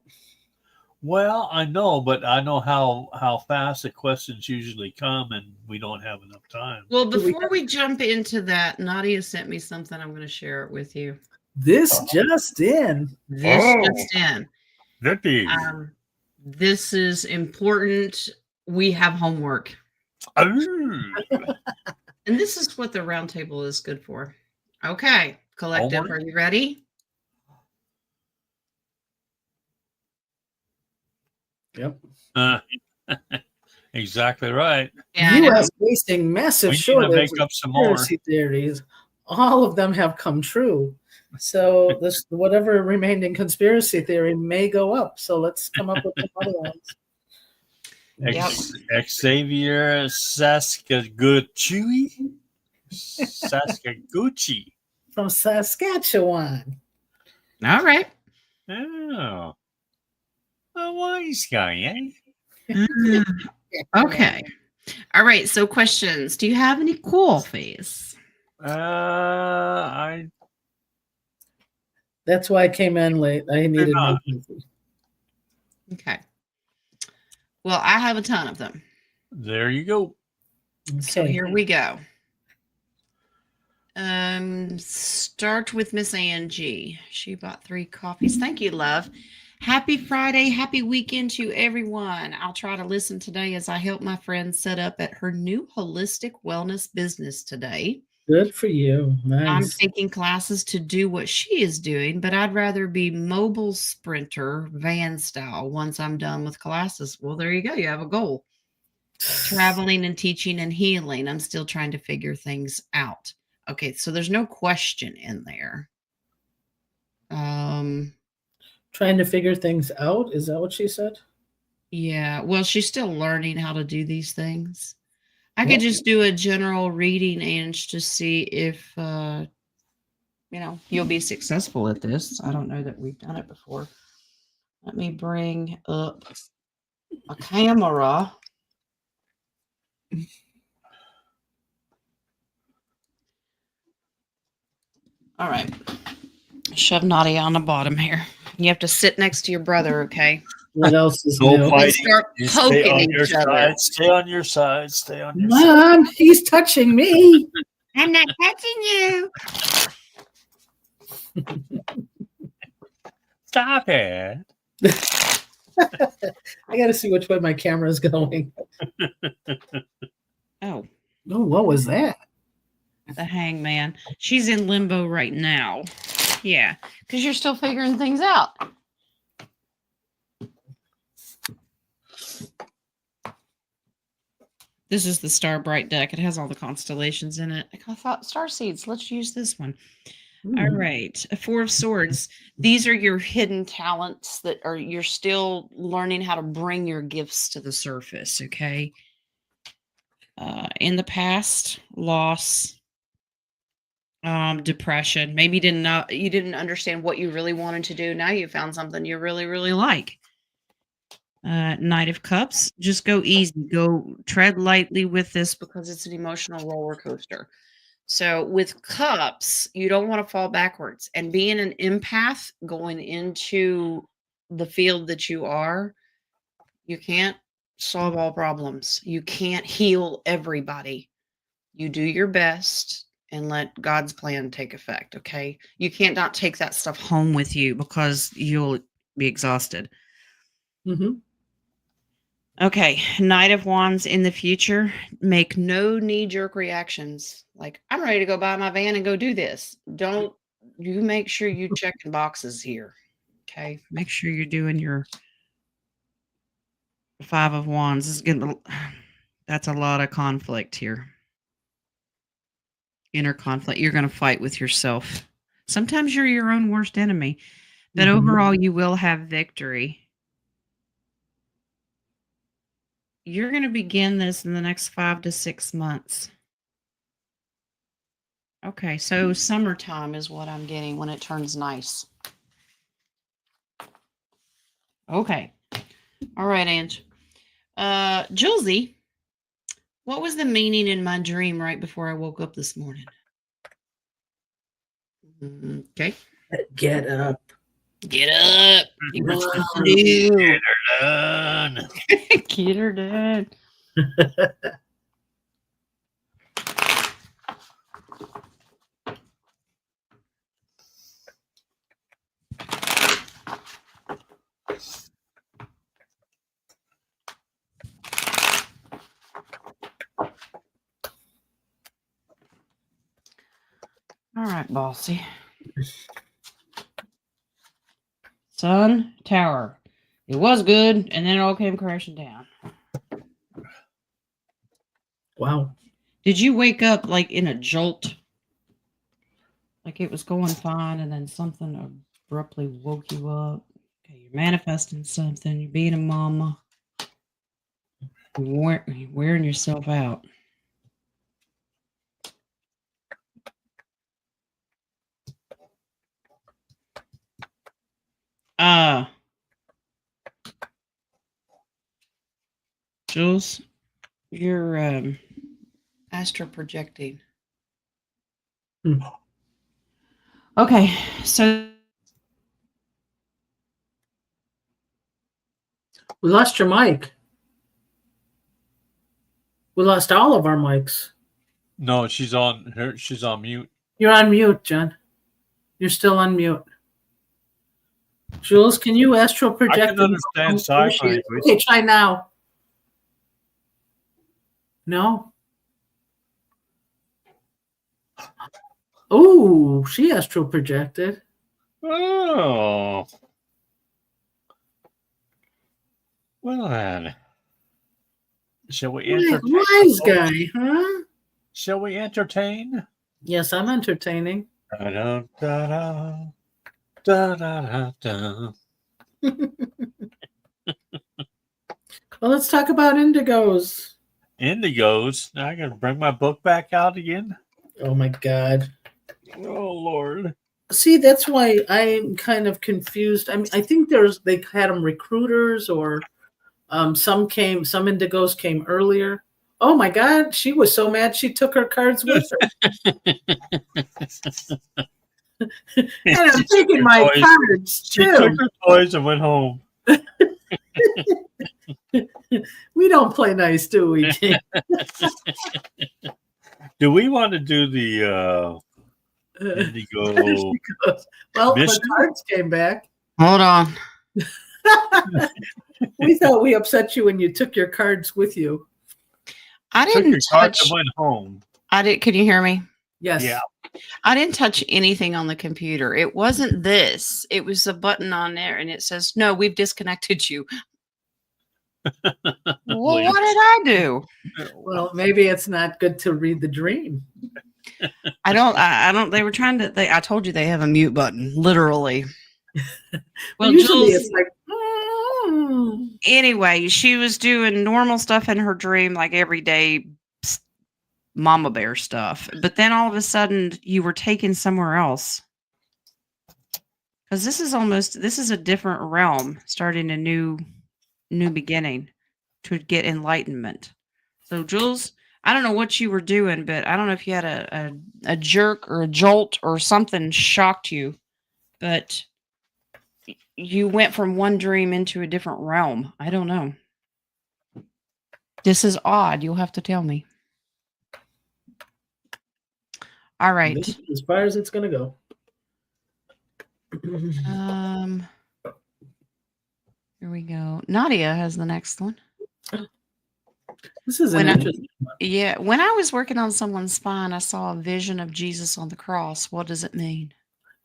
Well, I know, but I know how fast the questions usually come, and we don't have enough time. Well, Do we before we jump into that, Nadia sent me something. I'm going to share it with you. This just in. This Oh. just in. Zippy. This is important. We have homework. Oh. And this is what the roundtable is good for. Okay, collective, Homework? are you ready? Yep. Exactly right. Yeah, I know. U.S. wasting massive We need to shortage make of up some more. conspiracy theories. All of them have come true. So this whatever remained in conspiracy theory may go up. So let's come up with some other ones. Xavier Saskaguchi. Saskaguchi. From Saskatchewan. All right. Oh. A wise guy, eh? Okay. All right. So questions. Do you have any coffees? That's why I came in late. I needed my not. coffee. Okay. Well, I have a ton of them. There you go. So Okay. here we go. Start with Miss Angie. She bought 3 coffees. Thank you, love. Happy Friday. Happy weekend to everyone. I'll try to listen today as I help my friend set up at her new holistic wellness business today. Good for you. I'm Nice. taking classes to do what she is doing, but I'd rather be mobile sprinter van style once I'm done with classes. Well, there you go. You have a goal. Traveling and teaching and healing. I'm still trying to figure things out. Okay, so there's no question in there. Trying to figure things out. Is that what she said? Yeah, well, she's still learning how to do these things. I could just do a general reading, Ange, to see if you'll be successful at this. I don't know that we've done it before. Let me bring up a camera. All right. Shove Nadia on the bottom here. You have to sit next to your brother, okay? What else is No new? fighting. Start You poking stay on your each other. side. Stay on your side. Stay on your side. Mom, he's touching me. I'm not touching you. Stop it. I got to see which way my camera is going. Oh, Oh, what was that? the hangman. She's in limbo right now. Yeah, because you're still figuring things out. This is the Star Bright deck. It has all the constellations in it. I thought star seeds. Let's use this one. All right. A 4 of Swords. These are your hidden talents that are you're still learning how to bring your gifts to the surface. Okay. In the past, loss, depression. Maybe you didn't understand what you really wanted to do. Now you found something you really, really like. Knight of Cups. Just go easy. Go tread lightly with this because it's an emotional roller coaster. So with cups, you don't want to fall backwards. And being an empath going into the field that you are, you can't solve all problems. You can't heal everybody. You do your best and let God's plan take effect, okay? You can't not take that stuff home with you because you'll be exhausted. Mm-hmm. Okay, Knight of Wands in the future. Make no knee-jerk reactions. Like, I'm ready to go buy my van and go do this. Don't you make sure you check the boxes here. Okay, make sure you're doing your 5 of Wands. That's a lot of conflict here. Inner conflict. You're going to fight with yourself. Sometimes you're your own worst enemy, but Mhm. overall, you will have victory. You're going to begin this in the next 5 to 6 months. Okay, so summertime is what I'm getting when it turns nice. Okay. All right, Ange. Julesy, what was the meaning in my dream right before I woke up this morning? Okay. Get up. Get up. You got stuff to do. Done. Get her done. All right, bossy. Sun Tower. It was good, and then it all came crashing down. Wow. Did you wake up like in a jolt? Like it was going fine, and then something abruptly woke you up? Okay, you're manifesting something. You're being a mama. You're wearing yourself out. Jules, you're astral projecting. Hmm. Okay, so We lost your mic. We lost all of our mics. No, she's on mute. You're on mute, Jen. You're still on mute. Jules, can you astral project? I can understand sign language. Okay, try now. No. Oh, she astral projected. Oh. Well then. Shall we entertain? Wise guy, huh? Shall we entertain? Yes, I'm entertaining. Da, da, da, da, da. Well, let's talk about indigos. Indigos. Now I gotta bring my book back out again. Oh my God. Oh Lord. See, that's why I'm kind of confused. I mean, I think they had them recruiters, or some indigos came earlier. Oh my God, she was so mad she took her cards with her. And I'm taking my cards She too. took her toys and went home. We don't play nice, do we, King? Do we want to do the indigo? Well, mission? the cards came back. hold on. We thought we upset you when you took your cards with you. I Took didn't your cards touch. and went home. I did. Can you hear me? Yes. Yeah. I didn't touch anything on the computer. It wasn't this. It was a button on there, and it says, "No, we've disconnected you." Well, what did I do? Well, maybe it's not good to read the dream. I don't. They were trying to. I told you they have a mute button, literally. Well, usually Jules, it's like. Anyway, she was doing normal stuff in her dream, like everyday mama bear stuff. But then all of a sudden, you were taken somewhere else. Because this is a different realm, starting a new beginning to get enlightenment. So, Jules, I don't know what you were doing, but I don't know if you had a jerk or a jolt or something shocked you, but you went from one dream into a different realm. I don't know. This is odd. You'll have to tell me. All right. This is as far as it's going to go. Here we go. Nadia has the next one. This is an interesting one. Yeah. When I was working on someone's spine, I saw a vision of Jesus on the cross. What does it mean?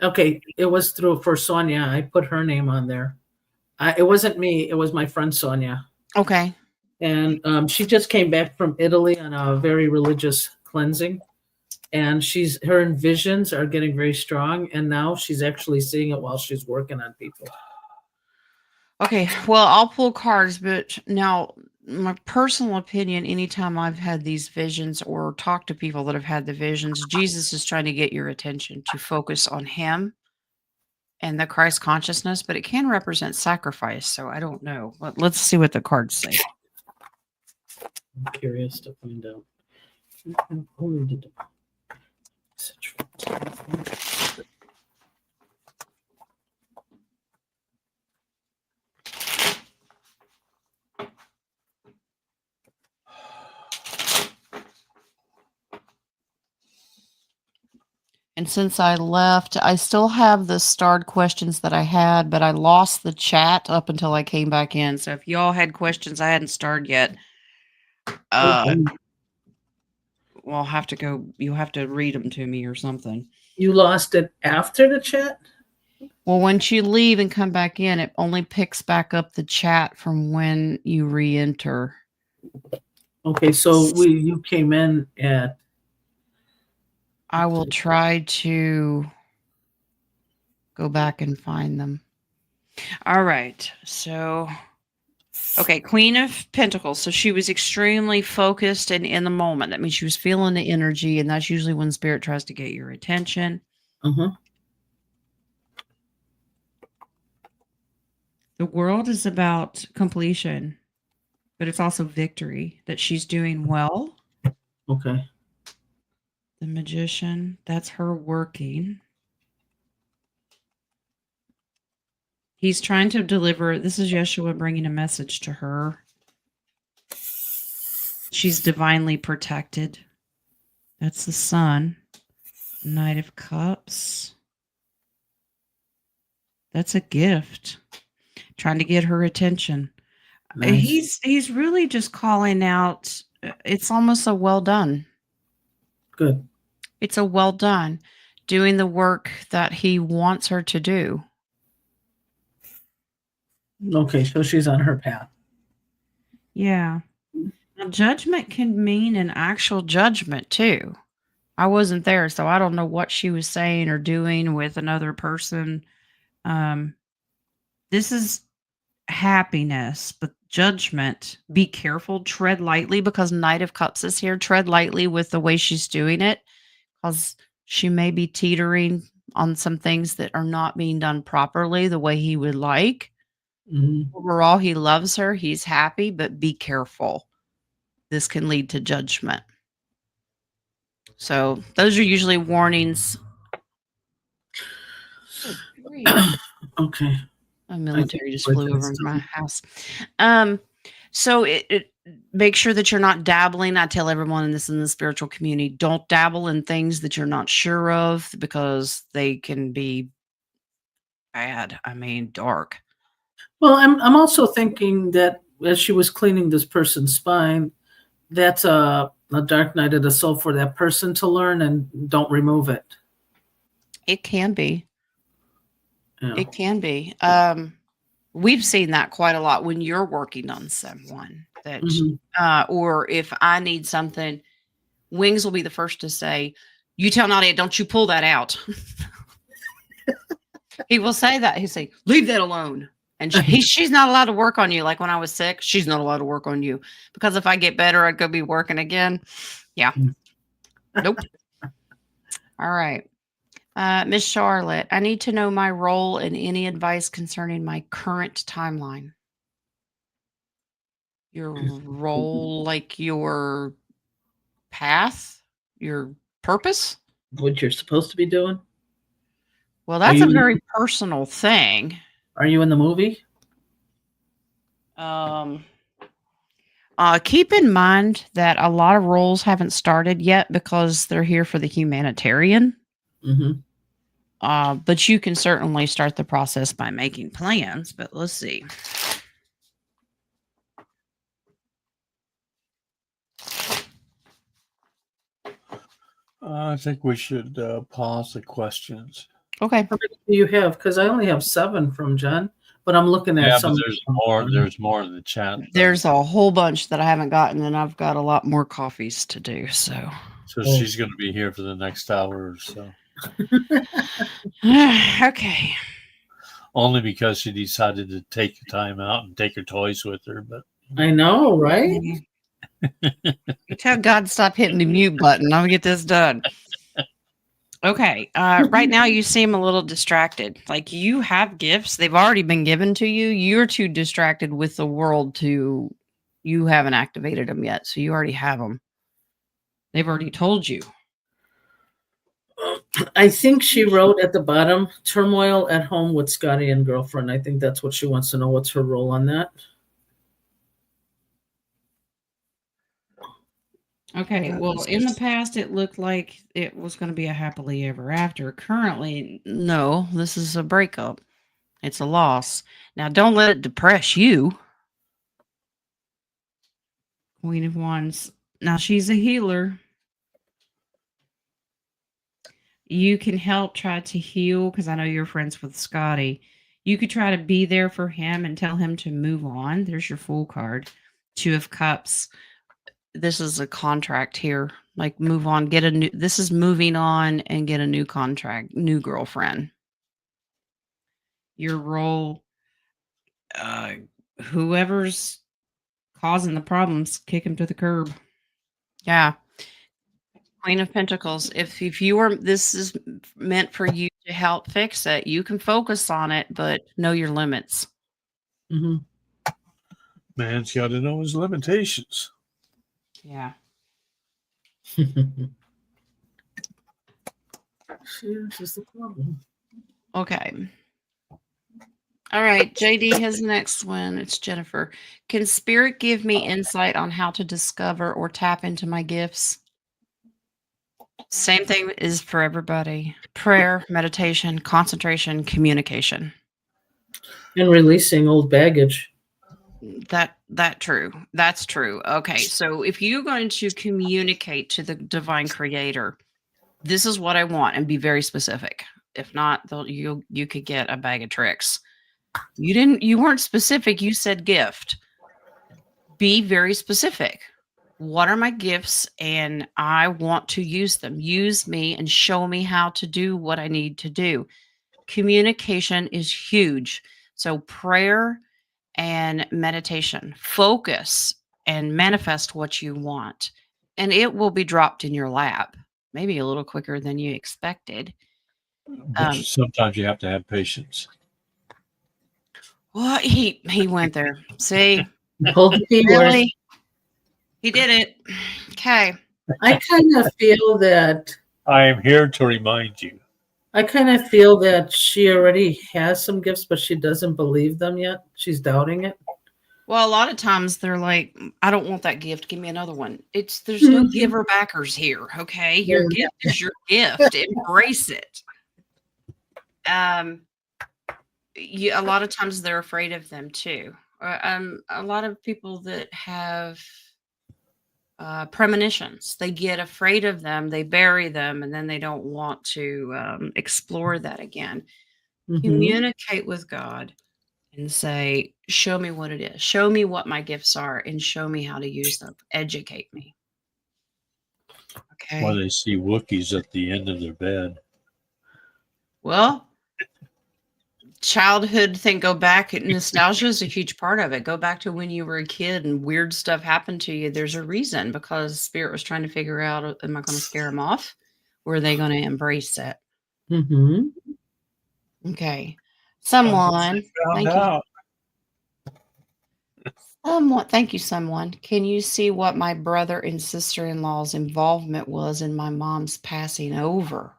Okay. It was for Sonia. I put her name on there. It wasn't me. It was my friend Sonia. and her visions are getting very strong, and now she's actually seeing it while she's working on people. Okay, well, I'll pull cards, but now my personal opinion, anytime I've had these visions or talked to people that have had the visions, Jesus is trying to get your attention to focus on him and the Christ consciousness, but it can represent sacrifice. So I don't know. Let's see what the cards say. I'm curious to find out. Who did the message from? And since I left, I still have the starred questions that I had, but I lost the chat up until I came back in. So if y'all had questions I hadn't starred yet, we'll have to go. You'll have to read them to me or something. You lost it after the chat? Well, once you leave and come back in, it only picks back up the chat from when you re-enter. Okay, so you came in at... I will try to go back and find them. All right. So, okay, Queen of Pentacles. So she was extremely focused and in the moment. That means she was feeling the energy, and that's usually when Spirit tries to get your attention. The World is about completion, but it's also victory, that she's doing well. Okay. The Magician, that's her working. He's trying to deliver. This is Yeshua bringing a message to her. She's divinely protected. That's the Sun. Knight of Cups. That's a gift. Trying to get her attention. Nice. He's really just calling out. It's almost a well done. Good. It's a well done. Doing the work that he wants her to do. Okay, so she's on her path. Yeah. Now, judgment can mean an actual judgment too. I wasn't there, so I don't know what she was saying or doing with another person. This is happiness, but judgment. Be careful, tread lightly, because Knight of Cups is here. Tread lightly with the way she's doing it, because she may be teetering on some things that are not being done properly the way he would like. Overall, he loves her. He's happy, but be careful. This can lead to judgment. So those are usually warnings. Okay. A military just flew over my house. So it make sure that you're not dabbling. I tell everyone in the spiritual community, don't dabble in things that you're not sure of, because they can be bad. I mean, dark. Well, I'm also thinking that as she was cleaning this person's spine, that's a dark night of the soul for that person to learn, and don't remove it. It can be. Yeah. It can be. We've seen that quite a lot when you're working on someone that, or if I need something, Wings will be the first to say, "You tell Nadia, don't you pull that out." He will say that. He'll say, "Leave that alone." And she's not allowed to work on you. Like when I was sick, she's not allowed to work on you, because if I get better, I'd go be working again. Yeah. Nope. All right. Miss Charlotte, I need to know my role and any advice concerning my current timeline. Your role, like your path, your purpose? What you're supposed to be doing? Well, that's a very personal thing. Are you in the movie? Keep in mind that a lot of roles haven't started yet because they're here for the humanitarian. But you can certainly start the process by making plans. But let's see. I think we should pause the questions. Okay. How many do you have? Because I only have 7 from John, but I'm looking at some. But there's more. There's more in the chat. There's a whole bunch that I haven't gotten, and I've got a lot more coffees to do. So So Oh. she's going to be here for the next hour or so. Okay. Only because she decided to take the time out and take her toys with her. But I know, right? You tell God to stop hitting the mute button. I'm gonna get this done. Okay. Right now you seem a little distracted. Like you have gifts. They've already been given to you. You're too distracted with the world to you haven't activated them yet. So you already have them. They've already told you. I think she wrote at the bottom, turmoil at home with Scotty and girlfriend. I think that's what she wants to know. What's her role on that? Okay, well, in the past, it looked like it was going to be a happily ever after. Currently, no, this is a breakup. It's a loss. Now, don't let it depress you. Queen of Wands. Now, she's a healer. You can help try to heal because I know you're friends with Scotty. You could try to be there for him and tell him to move on. There's your Fool card. Two of Cups. This is a contract here. Like move on, get a new, this is moving on and get a new contract, new girlfriend. Your role, whoever's causing the problems, kick him to the curb. Yeah. Queen of Pentacles. If you are, this is meant for you to help fix it. You can focus on it, but know your limits. Mm-hmm. man's got to know his limitations. Yeah. She's the problem. Okay. All right. JD has the next one. It's Jennifer. Can Spirit give me insight on how to discover or tap into my gifts? Same thing is for everybody. Prayer, meditation, concentration, communication. And releasing old baggage. That's true. Okay. So if you're going to communicate to the divine creator, this is what I want, and be very specific. If not, you could get a bag of tricks. You weren't specific. You said gift. Be very specific. What are my gifts? And I want to use them. Use me and show me how to do what I need to do. Communication is huge. So prayer and meditation, focus and manifest what you want, and it will be dropped in your lap, maybe a little quicker than you expected. But sometimes you have to have patience. Well, he went there. See, Pulled the keyword. really, he did it. Okay. I kind of feel that. I am here to remind you. I kind of feel that she already has some gifts, but she doesn't believe them yet. She's doubting it. Well, a lot of times they're like, I don't want that gift. Give me another one. There's no giver backers here. Okay. Your gift is your gift. Embrace it. A lot of times they're afraid of them too. A lot of people that have premonitions, they get afraid of them, they bury them, and then they don't want to explore that again. Communicate with God and say, show me what it is. Show me what my gifts are and show me how to use them. Educate me. Okay. Why they see Wookiees at the end of their bed. Well, childhood thing, go back. Nostalgia is a huge part of it. Go back to when you were a kid and weird stuff happened to you. There's a reason, because Spirit was trying to figure out, am I going to scare them off? Or are they going to embrace it? Okay. Someone, thank you. Thank you, someone. Can you see what my brother and sister-in-law's involvement was in my mom's passing over?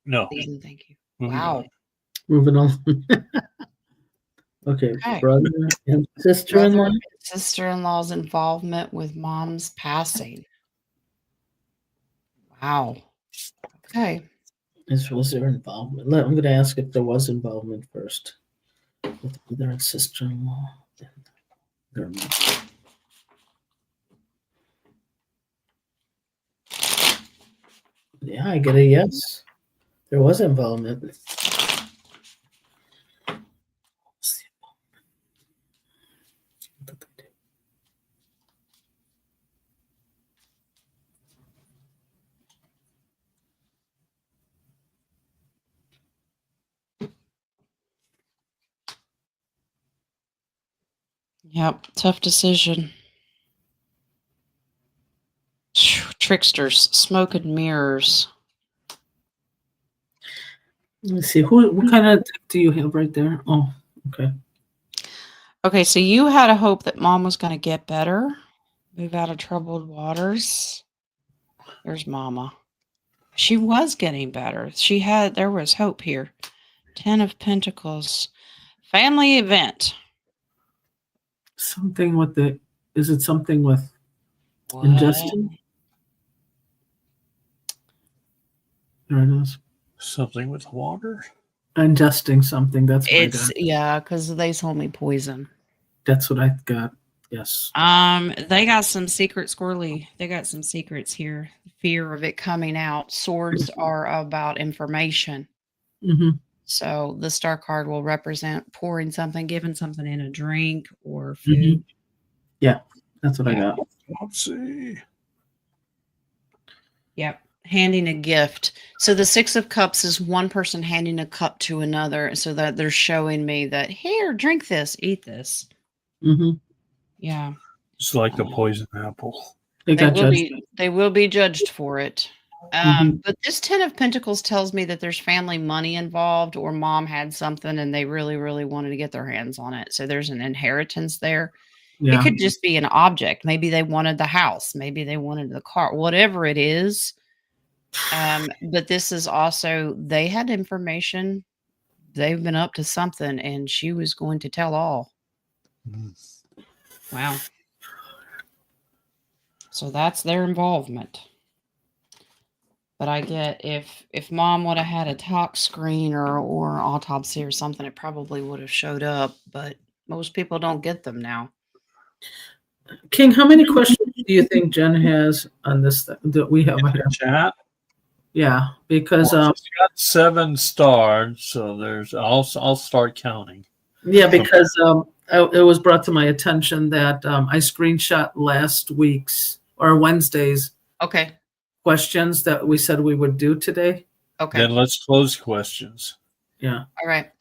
No. Please and thank you. Moving Wow. on. Moving on. Okay. Brother and sister-in-law. Brother and sister-in-law's involvement with mom's passing. Wow. Okay. Was there involvement? I'm going to ask if there was involvement first. With brother and sister-in-law. Yeah, I get a yes. There was involvement. Yep. Tough decision. Tricksters, smoke and mirrors. Let me see. What kind of deck do you have right there? Oh, okay. Okay, so you had a hope that mom was going to get better, move out of troubled waters. There's mama. She was getting better. There was hope here. 10 of Pentacles. Family event. Something with is it something with ingesting? There it is. Something with water? Ingesting something. That's what I got. Yeah, because they told me poison. That's what I got. Yes. They got some secret squirrely. They got some secrets here. Fear of it coming out. Swords are about information. Mm-hmm. So the star card will represent pouring something, giving something in a drink or food. Mm-hmm. Yeah, that's what I got. Let's see. Yep. Handing a gift. So the 6 of Cups is one person handing a cup to another, so that they're showing me that, here, drink this, eat this. Mm-hmm. Yeah. It's like the poison apple. They will be judged for it. Mm-hmm. But this 10 of Pentacles tells me that there's family money involved, or mom had something and they really, really wanted to get their hands on it. So there's an inheritance there. Yeah. It could just be an object. Maybe they wanted the house. Maybe they wanted the car, whatever it is. But this is also, they had information. They've been up to something, and she was going to tell all. Wow. So that's their involvement. But I get if mom would have had a talk screen or autopsy or something, it probably would have showed up. But most people don't get them now. King, how many questions do you think Jen has on this that we have here? Chat. Yeah, because she's got 7 stars, so I'll start counting. Yeah, because it was brought to my attention that I screenshot last week's or Wednesday's questions that we said we would do today. Okay. Then let's close questions. Yeah. All right.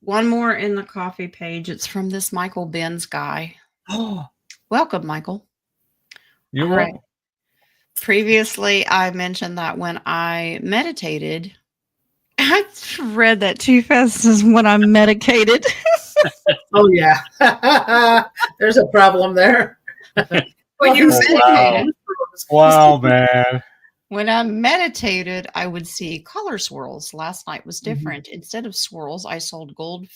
One more in the coffee page. It's from this Michael Benz guy. Oh, welcome, Michael. You're welcome. Right. Previously, I mentioned that when I meditated, I read that too fast as when I'm medicated. Oh, yeah. There's a problem there. When you're medicated. Wow, man. When I meditated, I would see color swirls. Last night was different. Mm-hmm. Instead of swirls, I sold gold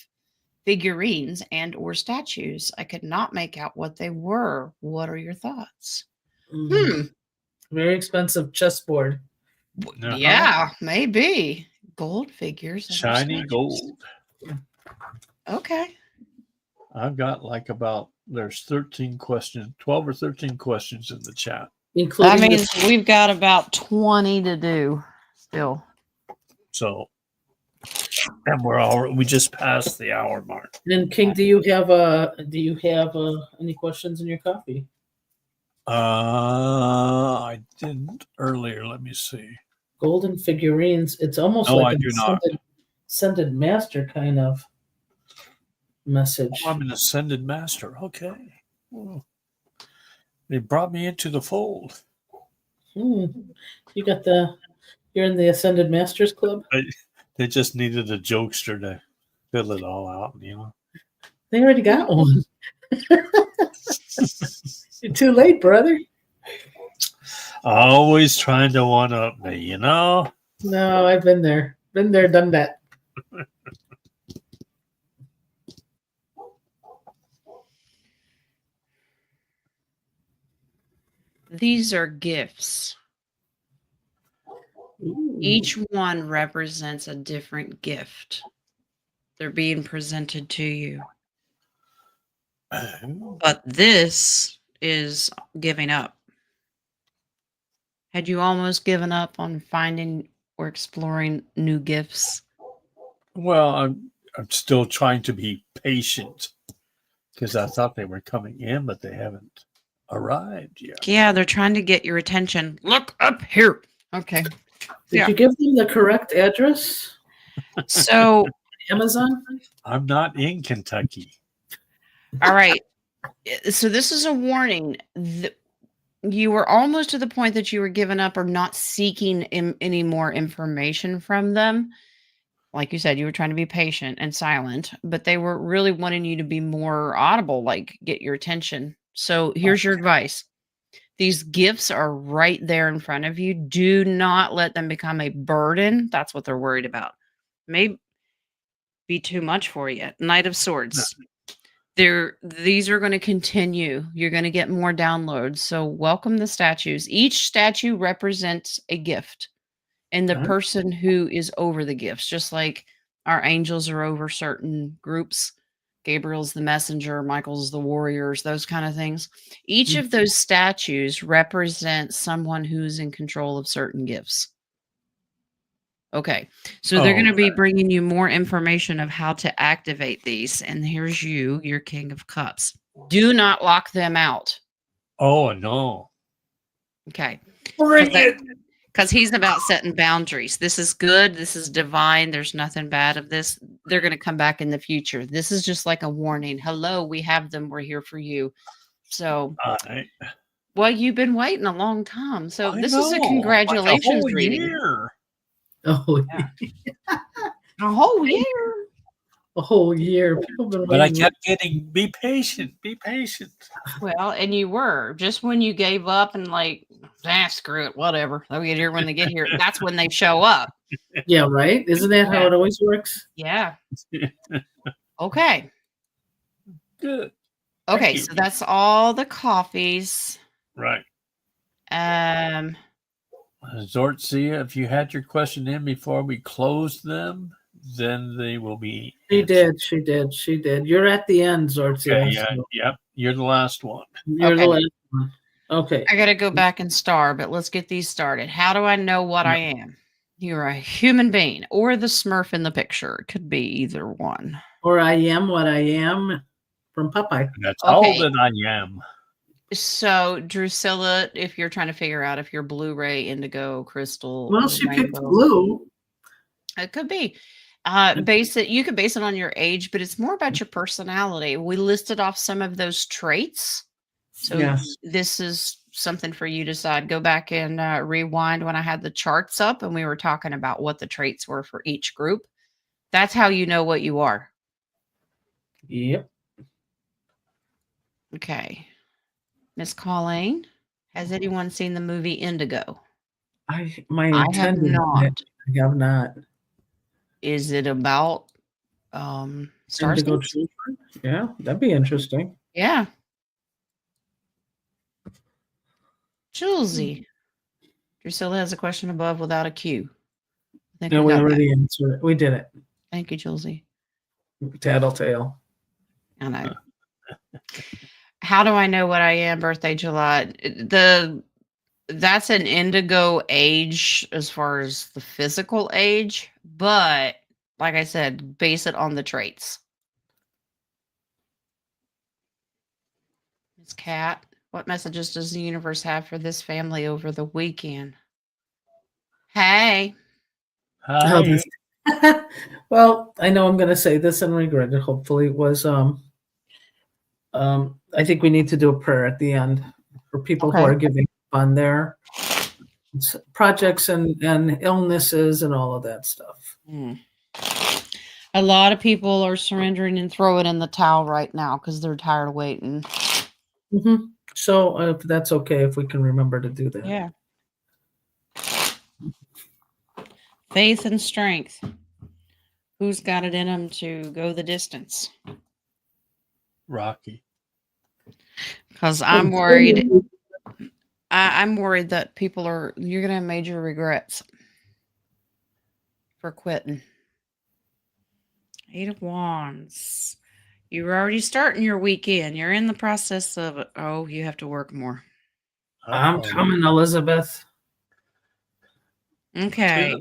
figurines and or statues. I could not make out what they were. What are your thoughts? Very expensive chessboard. Yeah, maybe. Gold figures. Shiny gold. Okay. I've got there's 13 questions, 12 or 13 questions in the chat. That means we've got about 20 to do still. So, and we just passed the hour mark. And King, do you have any questions in your coffee? I didn't earlier. Let me see. Golden figurines. It's almost like an ascended master kind of message. Oh, I'm an ascended master. Okay. Well, they brought me into the fold. You're in the Ascended Masters Club? They just needed a jokester to fill it all out, They already got one. You're too late, brother. Always trying to one-up me, No, I've been there. Been there, done that. These are gifts. Ooh. Each one represents a different gift. They're being presented to you. But this is giving up. Had you almost given up on finding or exploring new gifts? Well, I'm still trying to be patient because I thought they were coming in, but they haven't arrived yet. Yeah, they're trying to get your attention. Look up here. Okay. Did you give them the correct address? So Amazon? I'm not in Kentucky. All right. So this is a warning. You were almost to the point that you were giving up or not seeking any more information from them. Like you said, you were trying to be patient and silent, but they were really wanting you to be more audible, like get your attention. So here's your advice. These gifts are right there in front of you. Do not let them become a burden. That's what they're worried about. May be too much for you. Knight of Swords. These are going to continue. You're going to get more downloads. So welcome the statues. Each statue represents a gift and the Okay. person who is over the gifts, just like our angels are over certain groups. Gabriel's the messenger, Michael's the warriors, those kind of things. Each of those statues represents someone who's in control of certain gifts. Okay, so they're going to be bringing you more information of how to activate these. And here's your King of Cups. Do not lock them out. Oh, no. Okay. Bring it. Because he's about setting boundaries. This is good. This is divine. There's nothing bad of this. They're going to come back in the future. This is just like a warning. Hello, we have them. We're here for you. So, well, you've been waiting a long time. So this is a congratulations like a reading. Year. Oh, yeah. A whole year. A whole year. But I kept getting, be patient. Well, and you were. Just when you gave up and like, screw it, whatever. They'll get here when they get here. That's when they show up. Yeah, right? Isn't that how it always works? Yeah. Okay. Good. Okay, so that's all the coffees. Right. Zortzia, if you had your question in before we closed them, then they will be answered. She did. You're at the end, Zortzia. Okay, yeah, yep. You're the last one. You're the last one. Okay. I got to go back and star, but let's get these started. How do I know what I am? You're a human being or the Smurf in the picture. It could be either one. Or I am what I am from Popeye. That's all that I am. So, Drusilla, if you're trying to figure out if you're Blu-ray, indigo, crystal. Well, she picked blue. It could be. You could base it on your age, but it's more about your personality. We listed off some of those traits. So this is something for you to decide. Go back and rewind when I had the charts up and we were talking about what the traits were for each group. That's how you know what you are. Yep. Okay. Miss Colleen, has anyone seen the movie Indigo? I have not. I have not. Is it about stars? Indigo children? Yeah, that'd be interesting. Yeah. Julesy. Drusilla has a question above without a Q. No, we already answered it. We did it. Thank you, Julesy. Tattletale. I know. How do I know what I am? Birthday July. That's an indigo age as far as the physical age, but like I said, base it on the traits. Miss Cat, what messages does the universe have for this family over the weekend? Hey. Hi. Well, I know I'm going to say this and regret it. Hopefully, it was. I think we need to do a prayer at the end for people who are giving up on their projects and illnesses and all of that stuff. A lot of people are surrendering and throwing in the towel right now because they're tired of waiting. Mm-hmm. So if that's okay, if we can remember to do that. Yeah. Faith and strength. Who's got it in them to go the distance? Rocky. Because I'm worried. I'm worried that you're going to have major regrets for quitting. 8 of Wands. You're already starting your weekend. You're in the process of it. Oh, you have to work more. I'm coming, Elizabeth. Okay.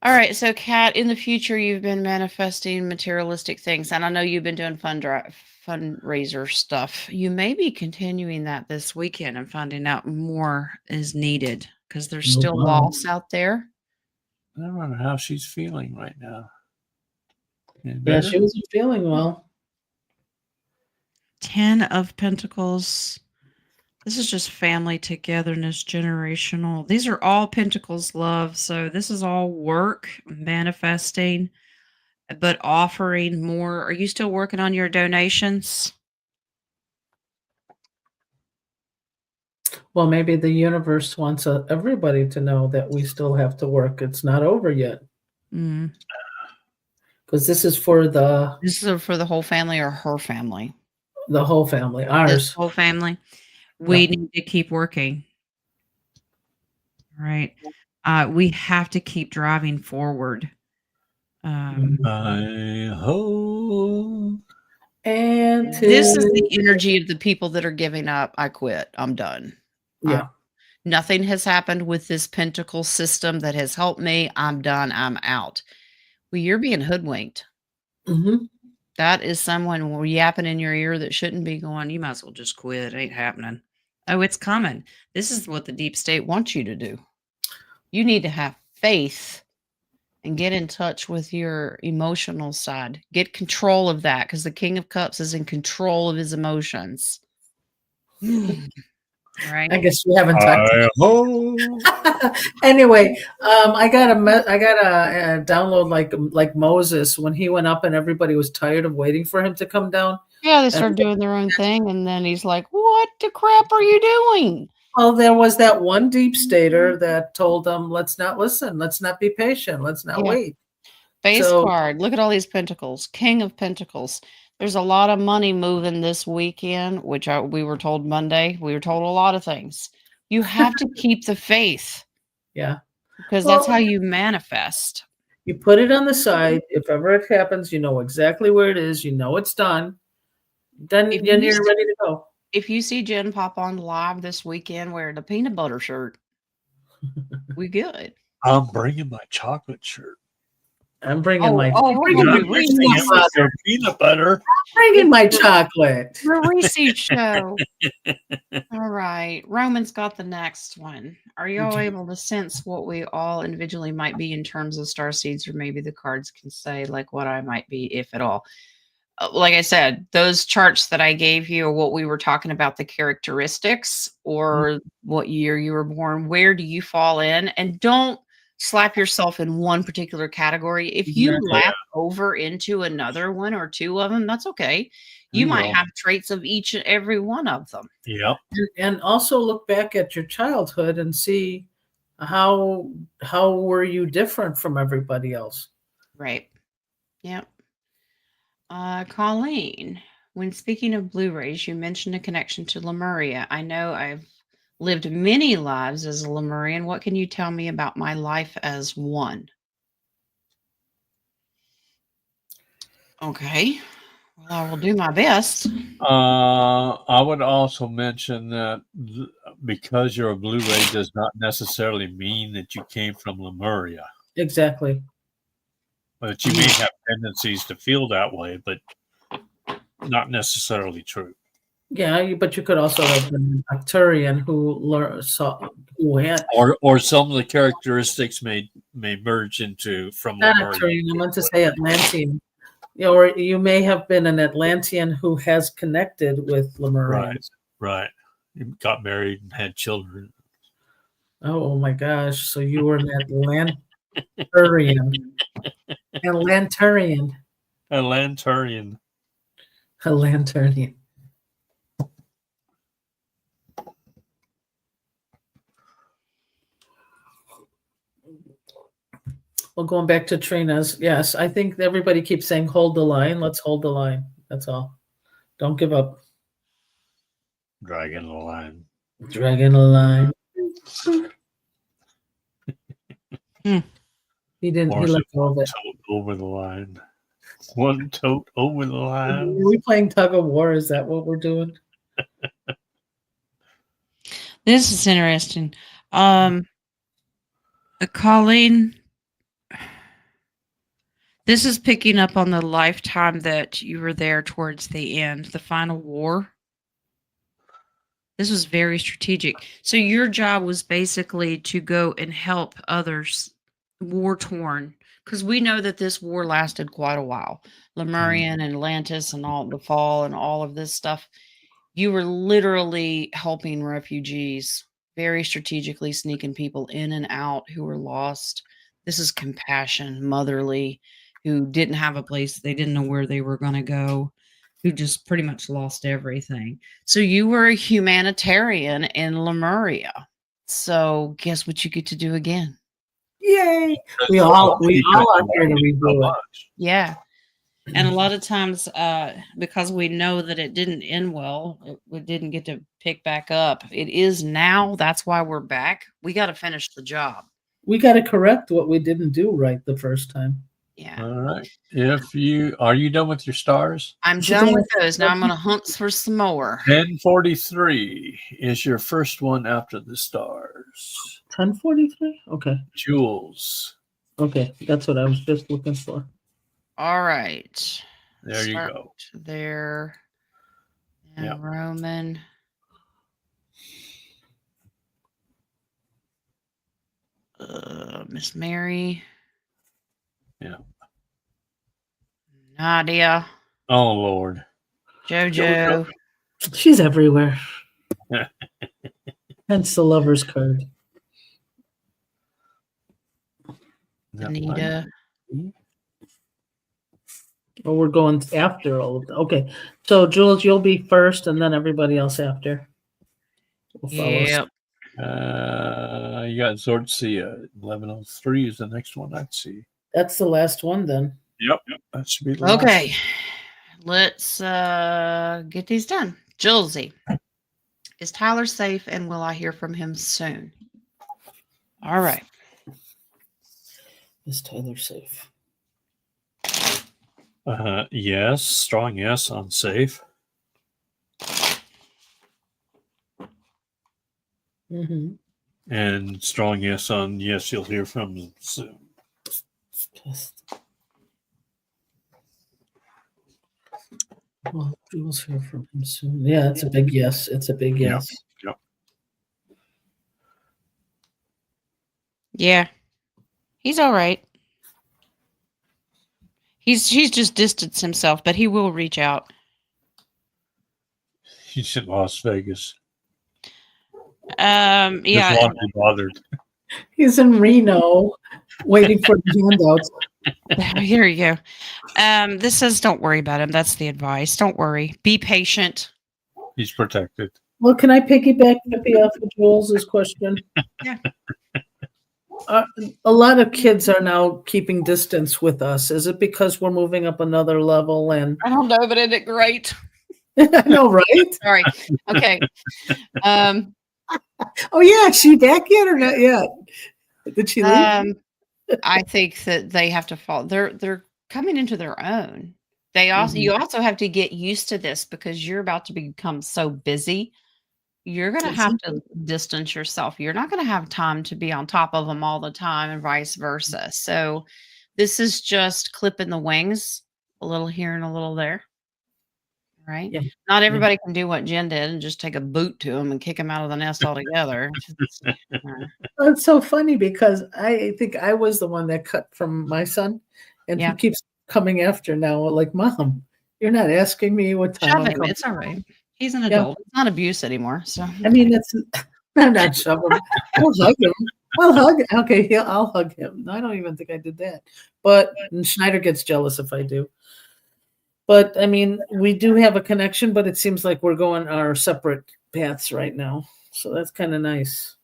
All right. So, Kat, in the future, you've been manifesting materialistic things. And I know you've been doing fundraiser stuff. You may be continuing that this weekend and finding out more is needed because there's still loss out there. I don't know how she's feeling right now. Yeah, she wasn't feeling well. Ten of Pentacles. This is just family togetherness, generational. These are all Pentacles love. So this is all work, manifesting, but offering more. Are you still working on your donations? Well, maybe the universe wants everybody to know that we still have to work. It's not over yet. Mm. Because this is for the This is for the whole family or her family? whole family, This ours. whole family. We Yeah. need to keep working. Right. We have to keep driving forward. I hope. And This is the energy of the people that are giving up. I quit. I'm done. yeah. Nothing has happened with this pentacle system that has helped me. I'm done. I'm out. Well, you're being hoodwinked. Mhm. That is someone yapping in your ear that shouldn't be going, you might as well just quit. It ain't happening. Oh, it's coming. This is what the deep state wants you to do. You need to have faith and get in touch with your emotional side. Get control of that because the King of Cups is in control of his emotions. Right? I guess we haven't talked. I hope. Anyway, I got a download like Moses when he went up and everybody was tired of waiting for him to come down. Yeah, they start doing their own thing, and then he's like, "What the crap are you doing?" Well, there was that one deep stater that told them, "Let's not listen. Let's not be patient. Let's not Yeah. wait." Base So card. Look at all these pentacles. King of Pentacles. There's a lot of money moving this weekend, which we were told Monday. We were told a lot of things. You have to keep the faith yeah, because well, that's how you manifest. you put it on the side. If ever it happens, you know exactly where it is. You know it's done. Then If you're you ready to go. If you see Jen pop on live this weekend wearing the peanut butter shirt, we good. I'm bringing my chocolate shirt. I'm bringing my we're Not gonna be mixing it with your peanut butter. bringing my chocolate. the Reese show. All right. Roman's got the next one. Are you all able to sense what we all individually might be in terms of star seeds, or maybe the cards can say like what I might be, if at all? Like I said, those charts that I gave you are what we were talking about, the characteristics or what year you were born. Where do you fall in? And don't slap yourself in one particular category. If you lap over into another one or two of them, that's okay. You might have traits of each and every one of them. Yep. And also look back at your childhood and see how were you different from everybody else. Right. Yep. Colleen, when speaking of Blu-rays, you mentioned a connection to Lemuria. I know I've lived many lives as a Lemurian. What can you tell me about my life as one? Okay. Well, I will do my best. I would also mention that because you're a Blu-ray does not necessarily mean that you came from Lemuria. Exactly. But you may have tendencies to feel that way, but not necessarily true. Yeah, but you could also have been an Arcturian who had or some of the characteristics may merge into from not Lemuria. Arcturian. I meant to say Atlantean. Or you may have been an Atlantean who has connected with Lemurians. Right. You got married and had children. Oh my gosh! So you were an Atlanturian. Atlanturian. Atlanturian. Atlanturian. Well, going back to Trina's, yes, I think everybody keeps saying, hold the line. Let's hold the line. That's all. Don't give up. Dragging the line. Dragging the line. He didn't. He let go of it. Tote over the line. One tote over the line. Are we playing tug of war? Is that what we're doing? This is interesting. Colleen, this is picking up on the lifetime that you were there towards the end, the final war. This was very strategic. So your job was basically to go and help others war-torn, Because we know that this war lasted quite a while. Lemurian and Atlantis and all the fall and all of this stuff. You were literally helping refugees, very strategically sneaking people in and out who were lost. This is compassion, motherly, who didn't have a place. They didn't know where they were going to go, who just pretty much lost everything. So you were a humanitarian in Lemuria. So guess what you get to do again? Yay! We all are here to redo it. Yeah. And a lot of times, because we know that it didn't end well, we didn't get to pick back up. It is now. That's why we're back. We got to finish the job. We got to correct what we didn't do right the first time. Yeah. All right. Are you done with your stars? I'm done with those. Now I'm going to hunt for some more. 1043 is your first one after the stars. 1043? Okay. Jules. Okay. That's what I was just looking for. All right. There you go. There. And Yep. Roman. Miss Mary. Yeah. Nadia. Oh, Lord. Jojo. She's everywhere. Hence the lover's card. Anita. Oh, we're going after all of them. Okay. So, Jules, you'll be first and then everybody else after. We'll follow. Yep. You got Zortzia. 1103 is the next one I'd see. That's the last one then. Yep. That should be the last. Okay. Let's get these done. Julesy. Is Tyler safe and will I hear from him soon? All right. Is Tyler safe? Yes. Strong yes on safe. Mm-hmm. And strong yes on yes, you'll hear from him soon. Well, Jules hear from him soon. Yeah, it's a big yes. It's a big yes. Yep. Yeah. He's all right. He's just distanced himself, but he will reach out. He's in Las Vegas. Yeah. Just won't be bothered. He's in Reno waiting for the handouts. Here you go. This says don't worry about him. That's the advice. Don't worry. Be patient. He's protected. Well, can I piggyback off of Jules' question? Yeah. A lot of kids are now keeping distance with us. Is it because we're moving up another level? And I don't know, but isn't it great? I know, right? Sorry. Okay. Oh yeah, is she back yet or not yet? Did she leave? I think that they have to fall. They're coming into their own. They also you also have to get used to this because you're about to become so busy. You're going to have to distance yourself. You're not going to have time to be on top of them all the time and vice versa. So this is just clipping the wings a little here and a little there. Right? Yeah. Not everybody can do what Jen did and just take a boot to him and kick him out of the nest altogether. It's so funny because I think I was the one that cut from my son, and he keeps coming after now. Like, Mom, you're not asking me what time. Shove him. It's all right. He's an adult. It's not abuse anymore. So I mean, I'm not shoving. I'll hug him. I'll hug. Okay, I'll hug him. No, I don't even think I did that. But Schneider gets jealous if I do. But I mean, we do have a connection, but it seems like we're going our separate paths right now. So that's kind of nice.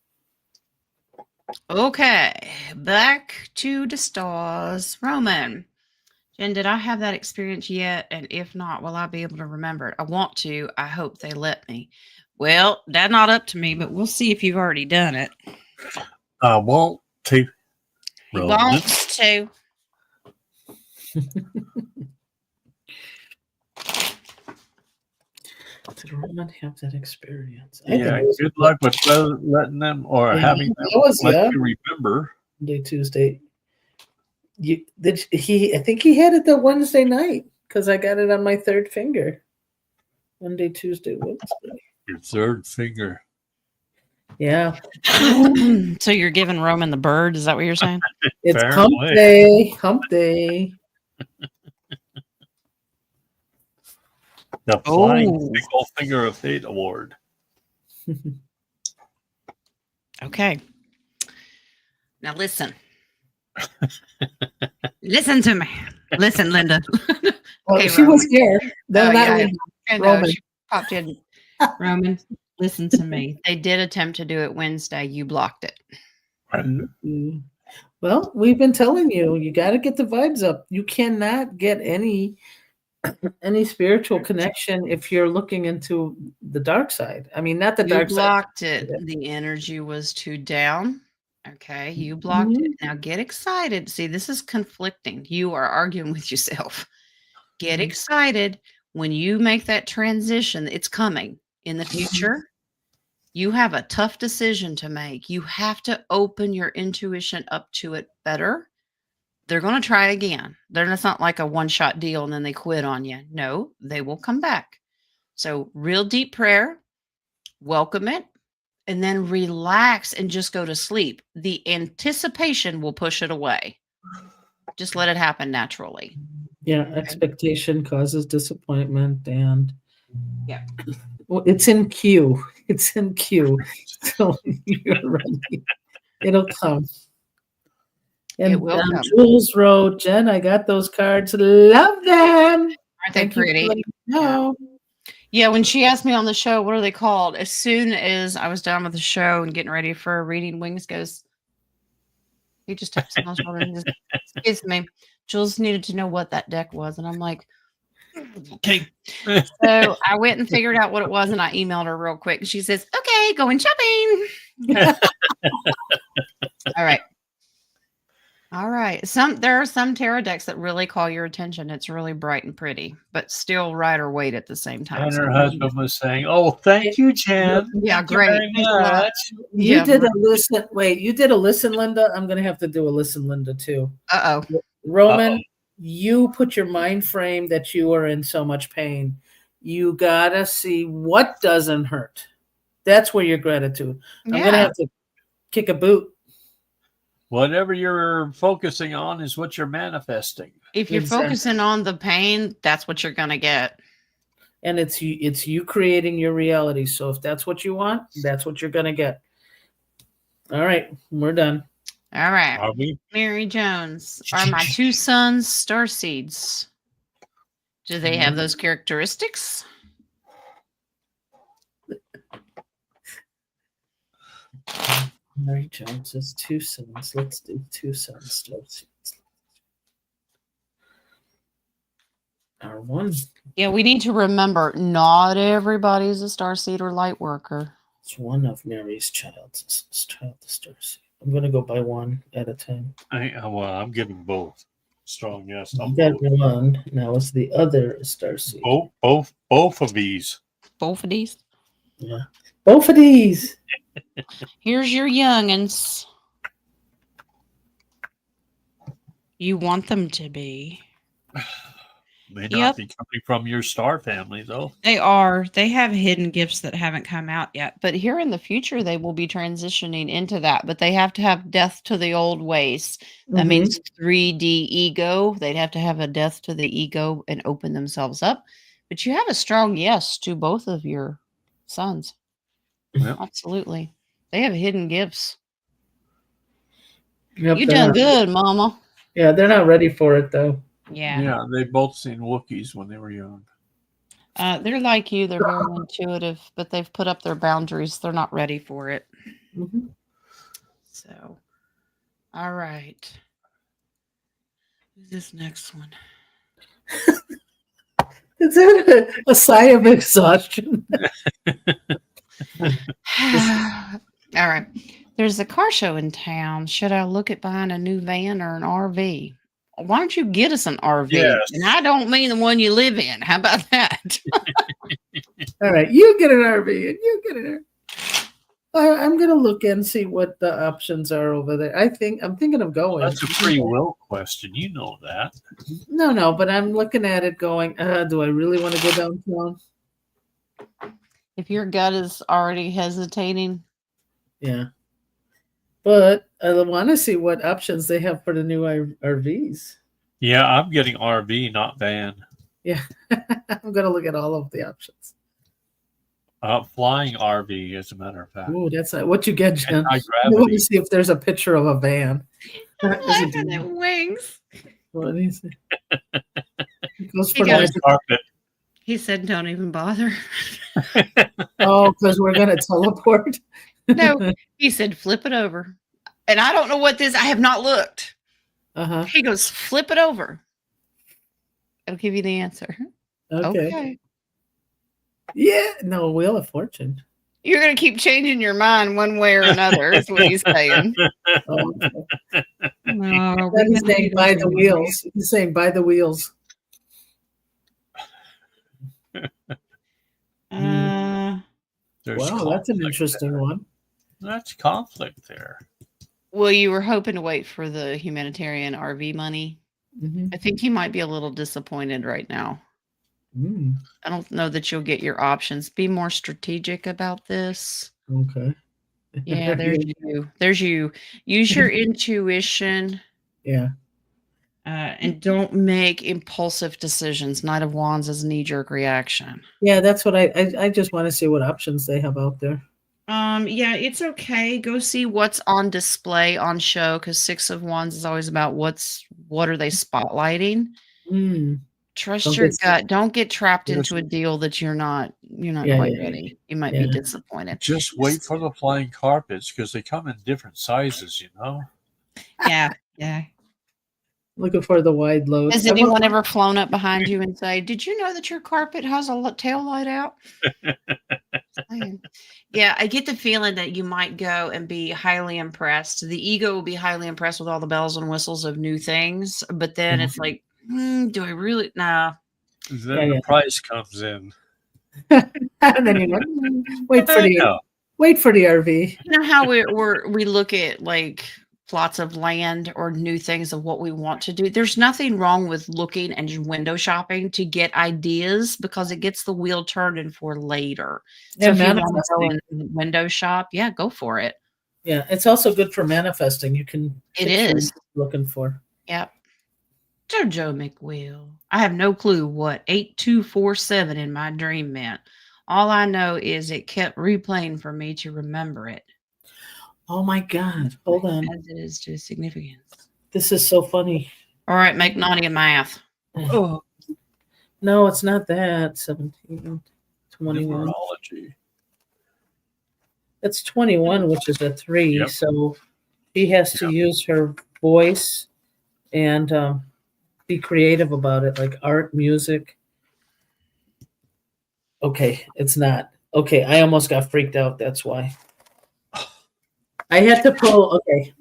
Okay, back to the stars. Roman. Jen, did I have that experience yet? And if not, will I be able to remember it? I want to. I hope they let me. Well, that's not up to me, but we'll see if you've already done it. I want to. He wants to. Did Roman have that experience? Yeah, good luck with letting them or having them let you remember. Monday, Tuesday. I think he had it that Wednesday night because I got it on my third finger. Monday, Tuesday, Wednesday. Your third finger. Yeah. So you're giving Roman the bird? Is that what you're saying? It's Fair hump play. day. Hump day. The Flying Oh. Pickle Finger of Fate Award. Okay. Now listen. Listen to me. Listen, Linda. Well, Okay, she Roman. was here. No, Oh, not yeah, Linda. I know. Roman. She popped in. Roman, listen to me. They did attempt to do it Wednesday. You blocked it. Mm. Well, we've been telling you, you got to get the vibes up. You cannot get any spiritual connection if you're looking into the dark side. I mean, not the You dark side. blocked it. The energy was too down. Okay, you blocked it. Now get excited. See, this is conflicting. You are arguing with yourself. Get excited when you make that transition. It's coming in the future. You have a tough decision to make. You have to open your intuition up to it better. They're going to try again. It's not like a one-shot deal and then they quit on you. No, they will come back. So real deep prayer, welcome it, and then relax and just go to sleep. The anticipation will push it away. Just let it happen naturally. Yeah, expectation causes disappointment, and Yeah. well, it's in queue. It's in queue. So you're ready. It'll come. And It will come. Jules wrote, Jen, I got those cards. Love them. Aren't they Thank you for pretty? letting me know. Yeah, when she asked me on the show, what are they called? As soon as I was done with the show and getting ready for a reading, Wings goes, he just taps me on the shoulder and he goes, excuse me, Jules needed to know what that deck was. And I'm like, okay. So I went and figured out what it was and I emailed her real quick. And she says, okay, going shopping. All right. All right. There are some tarot decks that really call your attention. It's really bright and pretty, but still Rider Waite at the same time. And her husband was saying, "Oh, thank you, Jen. Yeah, Thank you great. very Thanks a lot. much." You Yeah. did a listen. Wait, you did a listen, Linda? I'm going to have to do a listen, Linda, too. Uh-oh. Roman, Uh-oh. you put your mind frame that you are in so much pain. You got to see what doesn't hurt. That's where your gratitude. I'm going to have to kick a boot. Whatever you're focusing on is what you're manifesting. If you're focusing on the pain, that's what you're going to get. And it's you creating your reality. So if that's what you want, that's what you're going to get. All right, we're done. All right. Are we? Mary Jones, are my two sons starseeds? Do they have those characteristics? Mary Jones has two sons. Let's do two sons. R1. Yeah, we need to remember not everybody's a starseed or light worker. It's one of Mary's child. Child the starseed. I'm going to go by one at a time. I'm giving both. Strong yes. You got one. Now it's the other starseed. Both of these. Both of these? Yeah. Both of these. Here's your youngins. You want them to be. May not be coming from your star family, though. They are. They have hidden gifts that haven't come out yet. But here in the future, they will be transitioning into that. But they have to have death to the old ways. That means 3D ego. They'd have to have a death to the ego and open themselves up. But you have a strong yes to both of your sons. Yep. Absolutely. They have hidden gifts. Yep, You done good, Mama. Yeah, they're not ready for it, though. Yeah, they both seen Wookiees when they were young. They're like you. They're very intuitive, but they've put up their boundaries. They're not ready for it. Mm-hmm. So, all right. Who's this next one? Is that a sigh of exhaustion? All right. There's a car show in town. Should I look at buying a new van or an RV? Why don't you get us an RV? Yes. And I don't mean the one you live in. How about that? All right, you get an RV and you get an RV. I'm going to look and see what the options are over there. I'm thinking of going. That's a free will question. You know that. No, but I'm looking at it going, do I really want to go downtown? If your gut is already hesitating, Yeah. But I want to see what options they have for the new RVs. Yeah, I'm getting RV, not van. Yeah. I'm going to look at all of the options. Flying RV, as a matter of fact. Ooh, that's not what you get, Jen. I want Anti-gravity. to see if there's a picture of a van. I'm laughing at Wings. What is it? It goes He for goes- like, Carpet. He said, "Don't even bother." oh, because we're going to teleport. No, he said, "Flip it over." And I don't know what this. I have not looked. Uh-huh. He goes, "Flip it over." It'll give you the answer. Okay. Yeah. No, Wheel of Fortune. You're going to keep changing your mind one way or another, is what he's saying. Oh, okay. No, He's saying buy the wheels. He's saying buy the wheels. There's Wow, that's an conflict interesting there. one. That's conflict there. Well, you were hoping to wait for the humanitarian RV money. Mm-hmm. I think you might be a little disappointed right now. Mm, I don't know that you'll get your options. Be more strategic about this. okay. Yeah, there's you. There's you. Use your intuition. Yeah. And don't make impulsive decisions. Knight of Wands is knee-jerk reaction. Yeah, that's what I just want to see what options they have out there. Yeah, it's okay. Go see what's on display on show, because Six of Wands is always about what are they spotlighting. Trust Don't your get- gut. Don't get trapped Yes. into a deal that you're not Yeah, quite yeah, ready. You might be disappointed. Just wait for the flying carpets because they come in different sizes, you know? Yeah, yeah. Looking for the wide load. Has anyone ever flown up behind you and say, "Did you know that your carpet has a tail light out?" Yeah, I get the feeling that you might go and be highly impressed. The ego will be highly impressed with all the bells and whistles of new things, but then it's like, do I really? Nah. Then the price comes in. And then you're like, wait for the RV. You know how we look at like plots of land or new things of what we want to do. There's nothing wrong with looking and just window shopping to get ideas, because it gets the wheel turning for later. So if you want to go and window shop, yeah, go for it. Yeah, it's also good for manifesting. You can. It is what you're looking for. Yep. Jojo McWheel. I have no clue what 8247 in my dream meant. All I know is it kept replaying for me to remember it. Oh my God. Hold on. As it is to significance. This is so funny. All right, make Nadia math. Oh. No, it's not that. 17, 21. Numerology. It's 21, which is a 3. Yep. So she has to use her voice and be creative about it, like art, music. Okay, it's not. Okay, I almost got freaked out. That's why. I had to pull. Okay,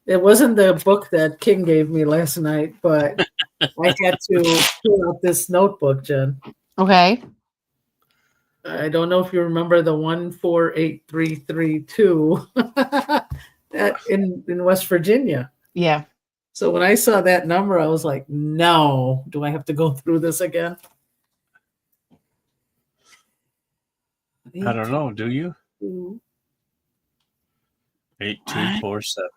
it wasn't the book that King gave me last night, but I had to pull out this notebook, Jen. Okay. I don't know if you remember the 148332 in West Virginia. Yeah. So when I saw that number, I was like, no, do I have to go through this again? I don't know. Do you? 8247.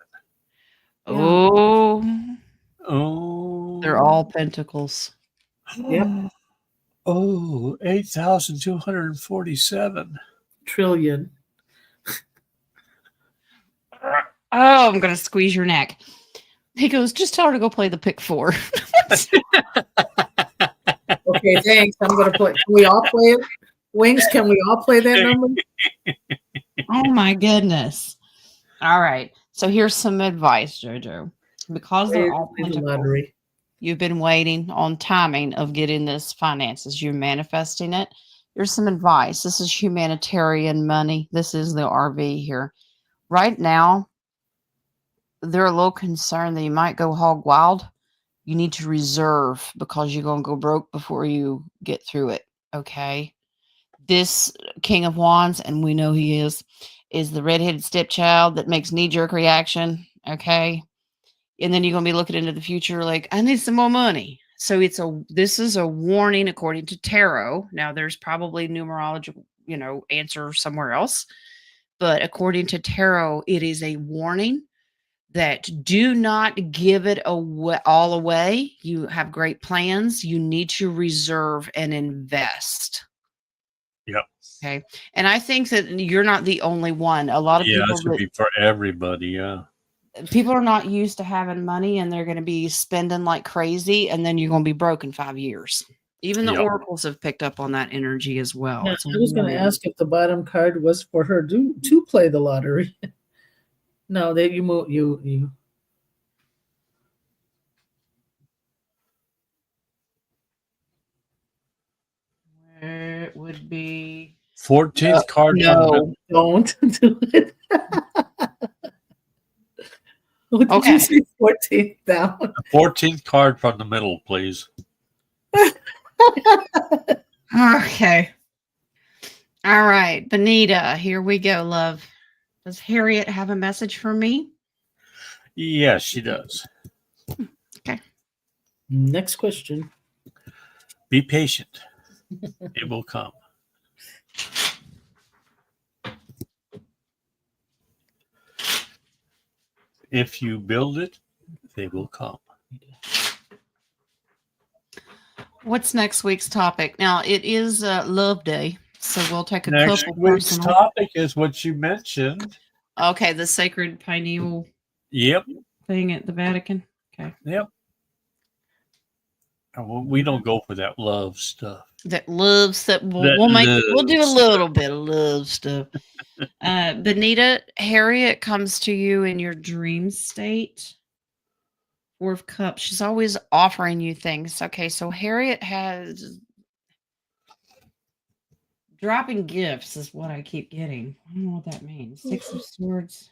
Oh. Oh. They're all pentacles. Yep. Oh, 8,247. Trillion. Oh, I'm going to squeeze your neck. He goes, just tell her to go play the pick 4. Okay, thanks. I'm going to play. Can we all play it? Wings, can we all play that number? Oh, my goodness. All right. So here's some advice, JoJo. Because they're all pentacles, you've been waiting on timing of getting this finances. You're manifesting it. Here's some advice. This is humanitarian money. This is the RV here. Right now, they're a little concerned that you might go hog wild. You need to reserve because you're going to go broke before you get through it. Okay. This King of Wands, and we know he is the redheaded stepchild that makes knee-jerk reaction. Okay. And then you're going to be looking into the future like, I need some more money. So this is a warning according to tarot. Now there's probably numerological, answer somewhere else. But according to tarot, it is a warning that do not give it all away. You have great plans. You need to reserve and invest. Yep. Okay. And I think that you're not the only one. A lot of Yeah, people that should be for everybody. Yeah. people are not used to having money and they're going to be spending like crazy, and then you're going to be broke in 5 years. Even the Yep. oracles have picked up on that energy as well. Yeah, It's a I was going to warning. ask if the bottom card was for her to play the lottery. No, that you. Where it would be 14th card from the middle. no. Don't do it. What did Okay. you say? 14th down. The 14th card from the middle, please. Okay. All right, Benita, here we go, love. Does Harriet have a message for me? Yes, she does. Next question. Be patient. It will come. If you build it, they will come. What's next week's topic? Now, it is Love Day, so we'll take a Next couple week's personal. topic is what you mentioned. Okay, the sacred pineal Yep. thing at the Vatican. Okay. Yep. We don't go for that love stuff. That love stuff. That We'll do a love little bit of love stuff. Benita, Harriet comes to you in your dream state. Four of Cups. She's always offering you things. Okay, so Harriet has dropping gifts is what I keep getting. I don't know what that means. Six of Swords.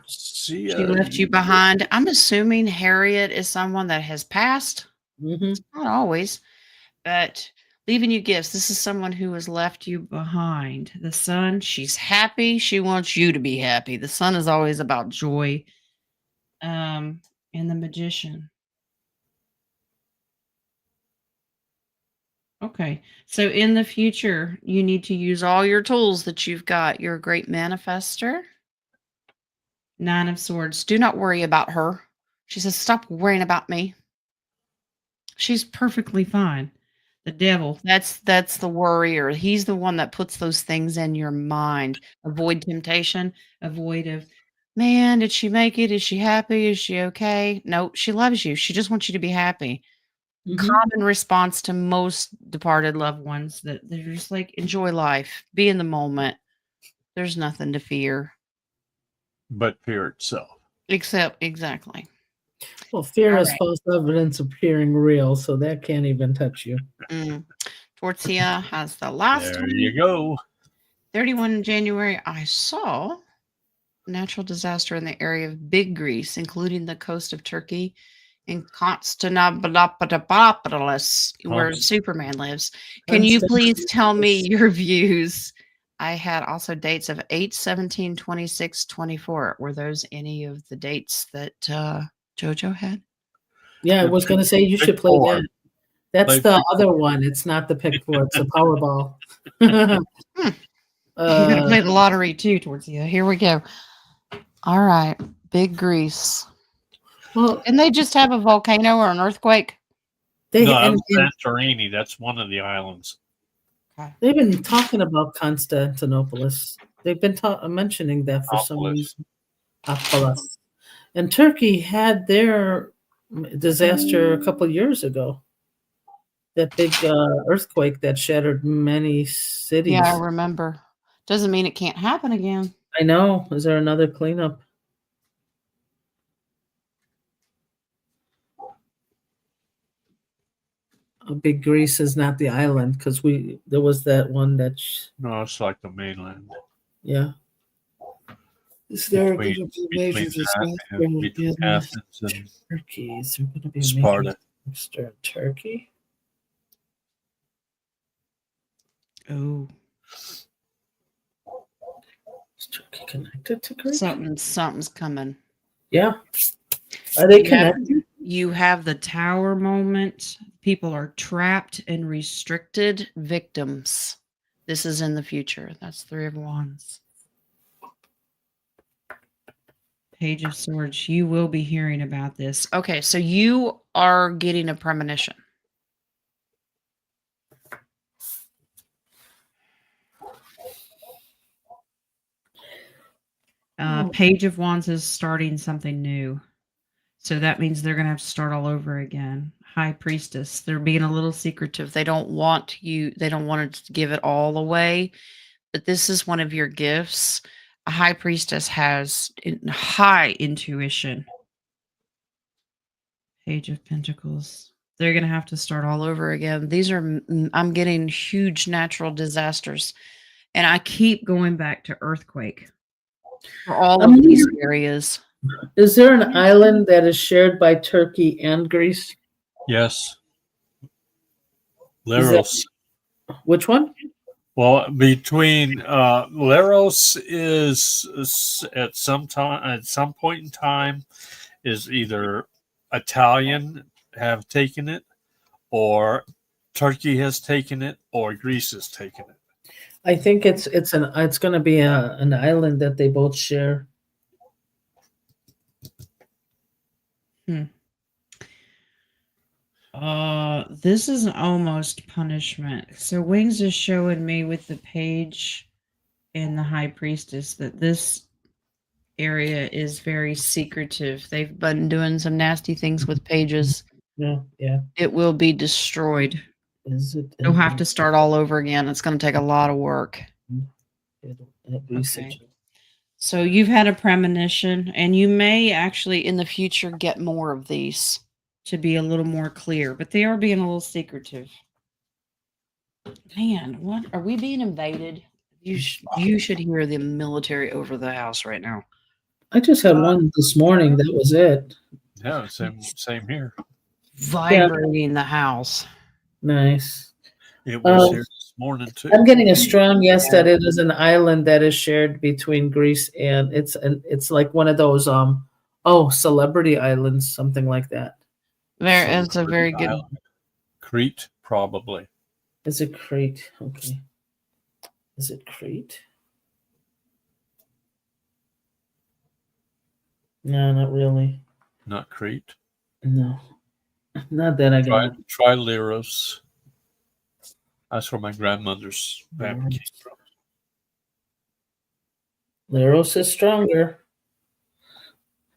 She left you behind. I'm assuming Harriet is someone that has passed. Mm-hmm. Not always, but leaving you gifts. This is someone who has left you behind. The Sun, she's happy. She wants you to be happy. The Sun is always about joy. And the Magician. Okay. So in the future, you need to use all your tools that you've got. You're a great manifester. 9 of Swords. Do not worry about her. She says, stop worrying about me. She's perfectly fine. The Devil, that's the worrier. He's the one that puts those things in your mind. Avoid temptation. Avoid of, man, did she make it? Is she happy? Is she okay? No, she loves you. She just wants you to be happy. Mm-hmm. Common response to most departed loved ones that they're just like, enjoy life, be in the moment. There's nothing to fear. But fear itself. Except, exactly. Well, fear All is right. false evidence appearing real, so that can't even touch you. Tortia has the last There one. you go. 31 January, I saw natural disaster in the area of Big Greece, including the coast of Turkey and Constantinopolis, where Superman lives. Can you please tell me your views? I had also dates of 8, 17, 26, 24. Were those any of the dates that JoJo had? Yeah, I was going to say you should play four. that. That's Play the pick other one. It's not the pick four. It's the Powerball. You're going to play the lottery too, towards you. Here we go. All right. Big Greece. Well, Didn't they just have a volcano or an earthquake? they No, that and, was and Santorini. That's one of the islands. they've been talking about Constantinopolis. They've been mentioning that for some reason. Apolis. And Turkey had their disaster a couple years ago. That big earthquake that shattered many cities. Yeah, I remember. Doesn't mean it can't happen again. I know. Is there another cleanup? Big Greece is not the island because there was that one that. No, it's like the mainland. Yeah. Is there Between going to be major disaster between Athens and Turkey? Is there going to be a Sparta. major disaster in Turkey? Oh. Is Turkey connected to Greece? Something's coming. Yeah. Are they connected? You have the tower moment. People are trapped and restricted victims. This is in the future. That's 3 of Wands. Page of Swords. You will be hearing about this. Okay, so you are getting a premonition. Page of Wands is starting something new. So that means they're going to have to start all over again. High Priestess. They're being a little secretive. They don't want to give it all away. But this is one of your gifts. A High Priestess has high intuition. Page of Pentacles. They're going to have to start all over again. I'm getting huge natural disasters. And I keep going back to earthquake for all of these areas. Is there an island that is shared by Turkey and Greece? Yes. Leros. Which one? Well, between Leros is at some point in time is either Italian have taken it, or Turkey has taken it, or Greece has taken it. I think it's going to be an island that they both share. This is almost punishment. So Wings is showing me with the page and the High Priestess that this area is very secretive. They've been doing some nasty things with pages. Yeah. It will be destroyed. Is it? You'll have to start all over again. It's going to take a lot of work. Okay. So you've had a premonition, and you may actually in the future get more of these to be a little more clear, but they are being a little secretive. Man, what are we being invaded? You should hear the military over the house right now. I just had one this morning. That was it. Yeah, same here. Vibrating the house. Nice. It was here this morning too. I'm getting a strong yes that it is an island that is shared between Greece and it's like one of those celebrity islands, something like that. It's a very good island. Crete, probably. Is it Crete? Okay. Is it Crete? No, not really. Not Crete. No. Not that I got. Try Leros. That's where my grandmother's family came from. Leros is stronger.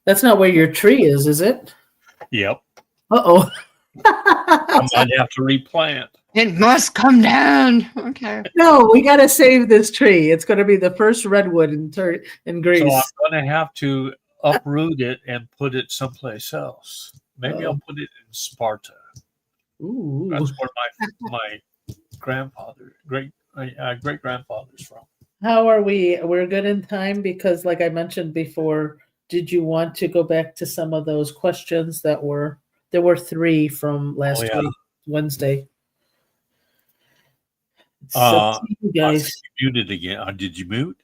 That's not where your tree is it? Yep. Uh-oh. I might have to replant. It must come down. Okay. No, we got to save this tree. It's going to be the first redwood in Greece. So I'm going to have to uproot it and put it someplace else. Maybe I'll put it in Sparta. Ooh. That's where my great grandfather's from. How are we? We're good in time because, like I mentioned before, did you want to go back to some of those questions there were 3 from last week, Wednesday? So, you guys, she muted again. Did you mute?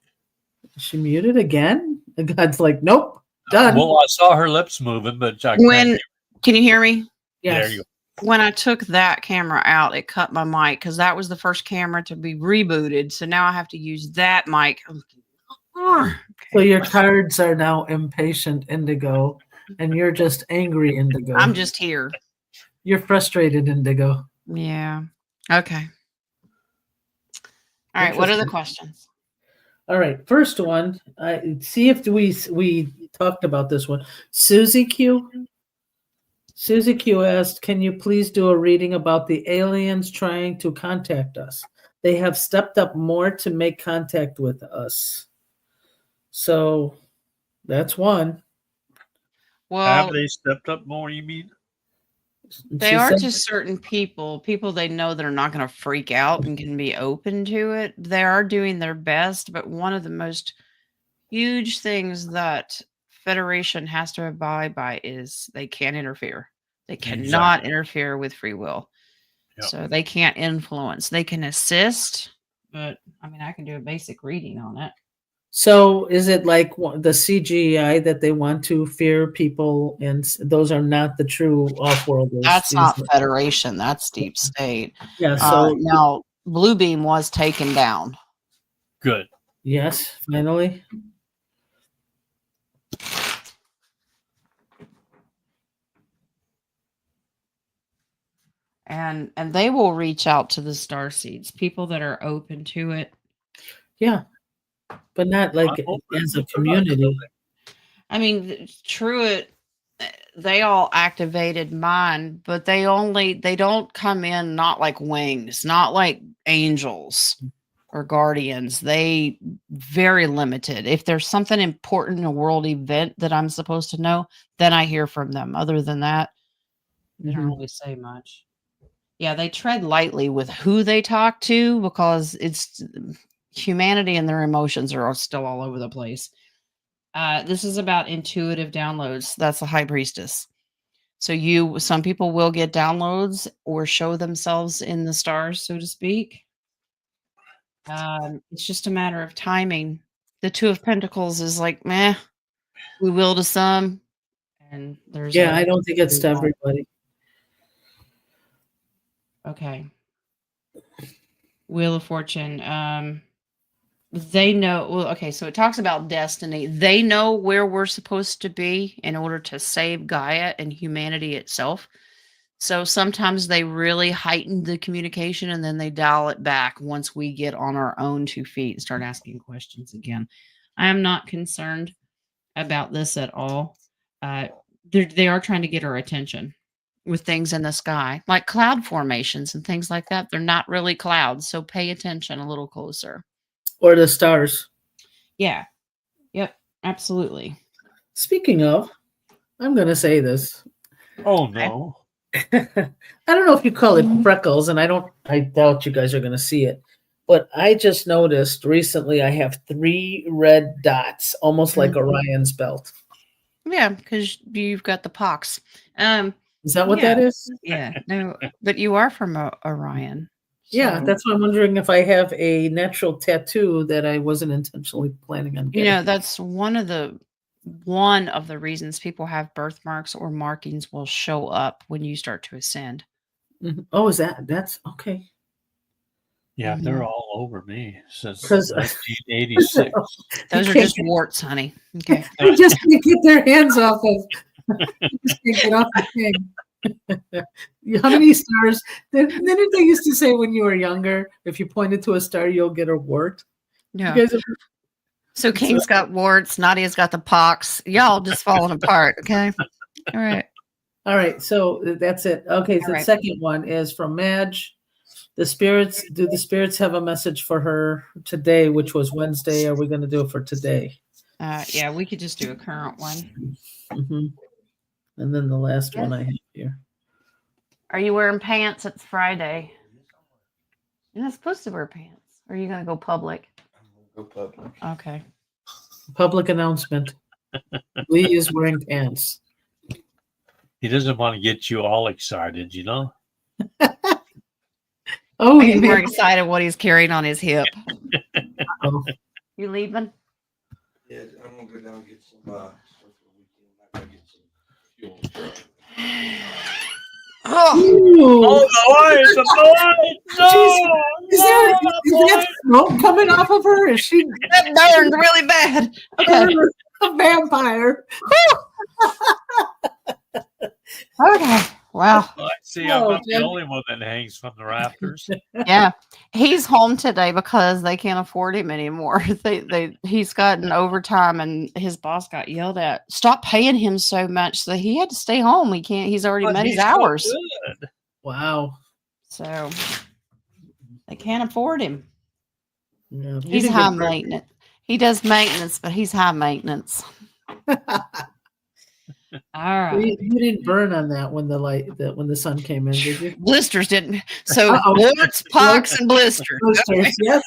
She muted again? And God's like, nope, done. Well, I saw her lips moving, but can you hear me? Yes. There you go. When I took that camera out, it cut my mic because that was the first camera to be rebooted. So now I have to use that mic. So your cards are now impatient, Indigo, and you're just angry, Indigo. I'm just here. You're frustrated, Indigo. Yeah. Okay. All right. What are the questions? All right. First one. See if we talked about this one. Susie Q asked, "Can you please do a reading about the aliens trying to contact us? They have stepped up more to make contact with us." So that's one. Well, have they stepped up more? You mean? They are to certain people they know that are not going to freak out and can be open to it. They are doing their best, but one of the most huge things that Federation has to abide by is they can't interfere. They cannot interfere with free will. Yep. So they can't influence. They can assist, but I mean, I can do a basic reading on it. So is it like the CGI that they want to fear people, and those are not the true off-worlders? That's not Federation. That's Deep State. Yeah. So now blue beam was taken down. Good. Yes, finally. And they will reach out to the star seeds, people that are open to it. Yeah. But not like as a community. I mean, Truett, they all activated mine, but they don't come in not like wings, not like angels or guardians. They very limited. If there's something important in a world event that I'm supposed to know, then I hear from them. Other than that, they don't really say much. Yeah, they tread lightly with who they talk to because it's humanity and their emotions are still all over the place. This is about intuitive downloads. That's a high priestess. So some people will get downloads or show themselves in the stars, so to speak. It's just a matter of timing. The Two of Pentacles is like, meh, we will to some. And there's I don't think it's to everybody. Okay. Wheel of Fortune. They know. Well, okay, so it talks about destiny. They know where we're supposed to be in order to save Gaia and humanity itself. So sometimes they really heighten the communication and then they dial it back once we get on our own 2 feet and start asking questions again. I am not concerned about this at all. They are trying to get our attention with things in the sky, like cloud formations and things like that. They're not really clouds, so pay attention a little closer. Or the stars. Yeah. Yep. Absolutely. Speaking of, I'm going to say this. Oh, no. I don't know if you call it freckles, and I doubt you guys are going to see it, but I just noticed recently I have 3 red dots, almost like Orion's belt. Yeah, because you've got the pox. Is that what that is? Yeah. No, but you are from Orion. Yeah, so- that's why I'm wondering if I have a natural tattoo that I wasn't intentionally planning on getting. That's one of the reasons people have birthmarks or markings will show up when you start to ascend. Oh, that's okay. Yeah, they're all over me since 'Cause- 1986. Those are just warts, honey. Okay. They just can't get their hands off of. Just can't get off the thing. How many stars? Didn't they used to say when you were younger, if you pointed to a star, you'll get a wart? Yeah. You guys So King's got warts, Nadia's got the pox. Y'all just falling apart. Okay. All right. All right. So that's it. Okay. So All the right. second one is from Madge. Do the spirits have a message for her today, which was Wednesday? Are we going to do it for today? Yeah, we could just do a current one. Mm-hmm. And then the last one I have here. Are you wearing pants? It's Friday. You're not supposed to wear pants. Or are you going to go public? Go public. Okay. Public announcement. Lee is wearing pants. He doesn't want to get you all excited, you know? Oh, He's more excited what he's carrying on his hip. Oh. You leaving? Yeah, I'm gonna go down and get some stuff for the weekend. I'm gonna get some fuel. Ooh. The Is that smoke coming off of her? Is she That burned really bad. Okay. a vampire? Okay. Wow. I see. I'm not the only one that hangs from the rafters. Yeah. He's home today because they can't afford him anymore. He's gotten overtime and his boss got yelled at. Stop paying him so much. So he had to stay home. He's already met his hours. So good. Wow. So they can't afford him. Yeah, He's high maintenance. He does maintenance, but he's high maintenance. All right. You didn't burn on that when when the sun came in, did you? Blisters didn't. So warts, pox, and blisters. Blisters, yes.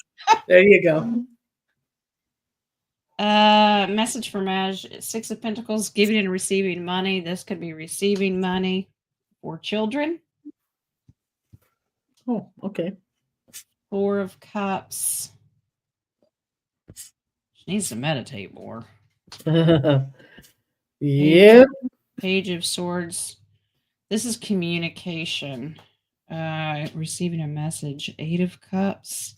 There you go. Message from Madge. 6 of Pentacles, giving and receiving money. This could be receiving money for children. Oh, okay. 4 of Cups. She needs to meditate more. Yep. Page of Swords. This is communication. Receiving a message. 8 of Cups.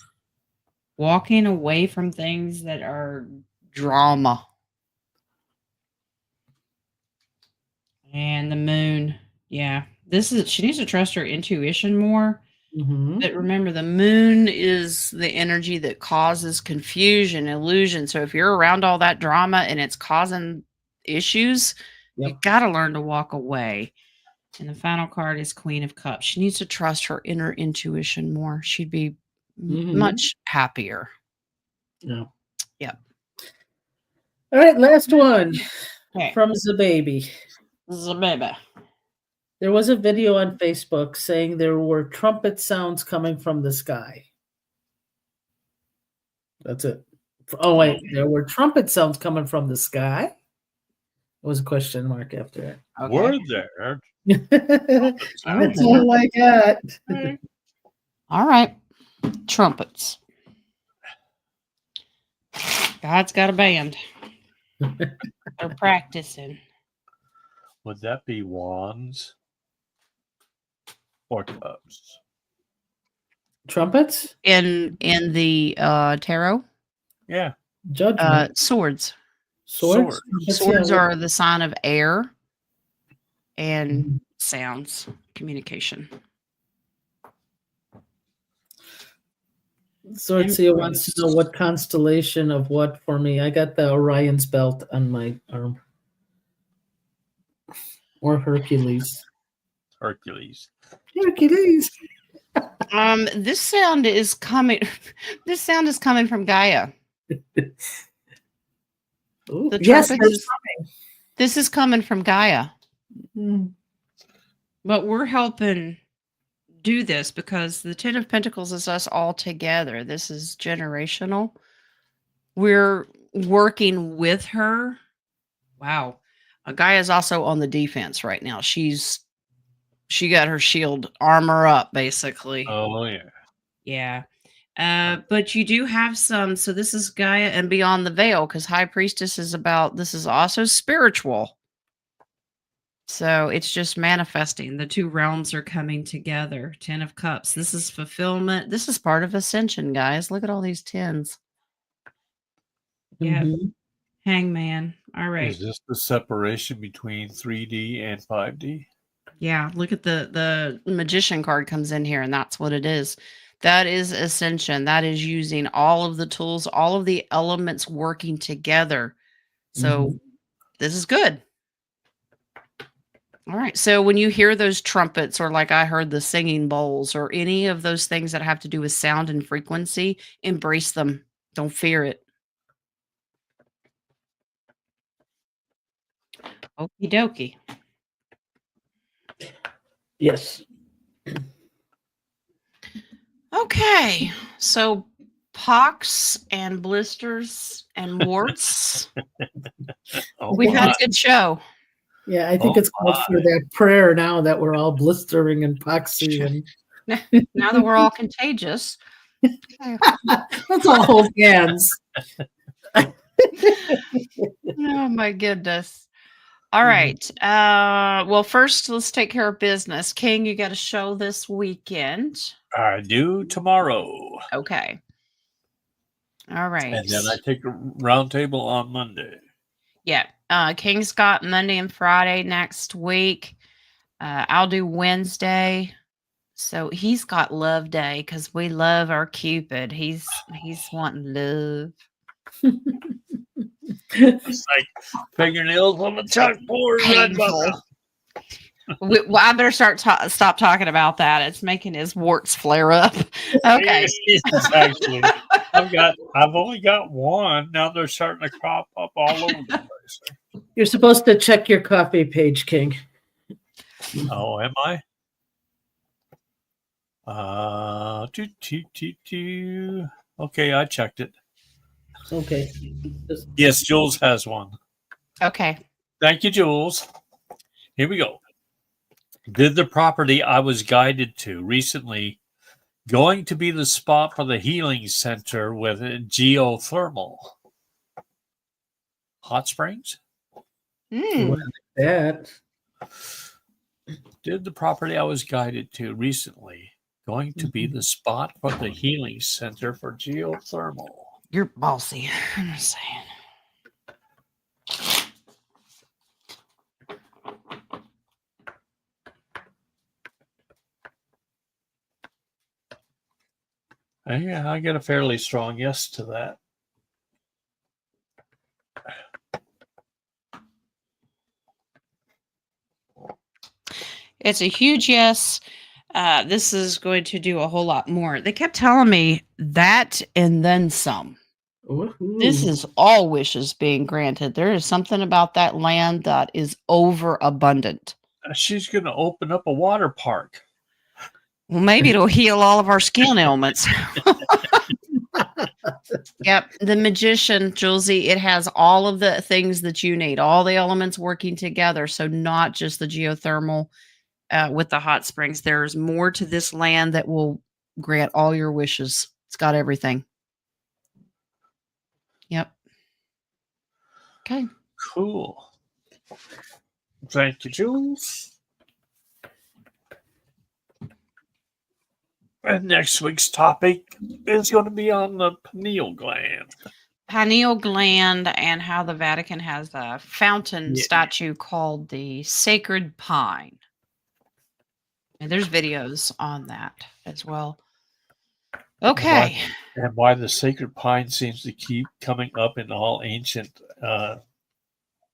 Walking away from things that are drama. And the Moon. Yeah. She needs to trust her intuition more. Mhm. But remember, the Moon is the energy that causes confusion, illusion. So if you're around all that drama and it's causing issues, you Yep. got to learn to walk away. And the final card is Queen of Cups. She needs to trust her inner intuition more. She'd be much happier. Yeah. Yep. All right, last one Okay. from the baby. Zabeba. There was a video on Facebook saying there were trumpet sounds coming from the sky. That's it. Oh, wait. There were trumpet sounds coming from the sky? There was a question mark after it. Okay. Were there? That's all I got. All right. Trumpets. God's got a band. They're practicing. Would that be wands or cups? Trumpets? In the tarot? Yeah. Judgment. Swords. Swords? Swords are the sign of air and sounds, communication. Swordseer wants to know what constellation of what for me. I got the Orion's belt on my arm. Or Hercules. Hercules. Hercules. This sound is coming. This sound is coming from Gaia. Ooh, The yes, trumpets this is coming from Gaia. Mm. But we're helping do this because the 10 of Pentacles is us all together. This is generational. We're working with her. Wow. Gaia is also on the defense right now. She got her shield armor up, basically. Oh, yeah. Yeah. But you do have some. So this is Gaia and Beyond the Veil, because High Priestess this is also spiritual. So it's just manifesting. The two realms are coming together. 10 of Cups. This is fulfillment. This is part of ascension, guys. Look at all these 10s. Yeah. Mhm. Hangman. All right. Is this the separation between 3D and 5D? Yeah. Look at the Magician card comes in here, and that's what it is. That is ascension. That is using all of the tools, all of the elements working together. So this is good. All right. So when you hear those trumpets, or like I heard the singing bowls, or any of those things that have to do with sound and frequency, embrace them. Don't fear it. Okie dokie. Yes. Okay. So pox and blisters and warts. Oh, We've had my. a good show. Yeah, I think it's called for that prayer now that we're all blistering and poxy. And Now that we're all contagious. let's all hold hands. Oh my goodness. All right. Well, first let's take care of business. King, you got a show this weekend. I do tomorrow. Okay. All right. And then I take a roundtable on Monday. Yeah. King's got Monday and Friday next week. I'll do Wednesday. So he's got Love Day because we love our Cupid. He's wanting love. It's like fingernails on the chalkboard. Painful. Well, I better stop talking about that. It's making his warts flare up. Okay. Exactly. I've only got one. Now they're starting to crop up all over the place. You're supposed to check your coffee page, King. Oh, am I? Okay, I checked it. Okay. Yes, Jules has one. Okay. Thank you, Jules. Here we go. Did the property I was guided to recently going to be the spot for the healing center with geothermal? Hot springs? That. Did the property I was guided to recently going to be the spot for the healing center for geothermal? You're bossy. I'm just saying. Yeah, I get a fairly strong yes to that. It's a huge yes. This is going to do a whole lot more. They kept telling me that and then some. Woohoo. This is all wishes being granted. There is something about that land that is overabundant. She's going to open up a water park. Well, maybe it'll heal all of our skin ailments. Yep. The magician, Julesy, it has all of the things that you need, all the elements working together. So not just the geothermal with the hot springs. There's more to this land that will grant all your wishes. It's got everything. Yep. Okay. Cool. Thank you, Jules. And next week's topic is going to be on the pineal gland. Pineal gland and how the Vatican has a fountain statue called the Sacred Pine. And there's videos on that as well. Okay. And why the sacred pine seems to keep coming up in all ancient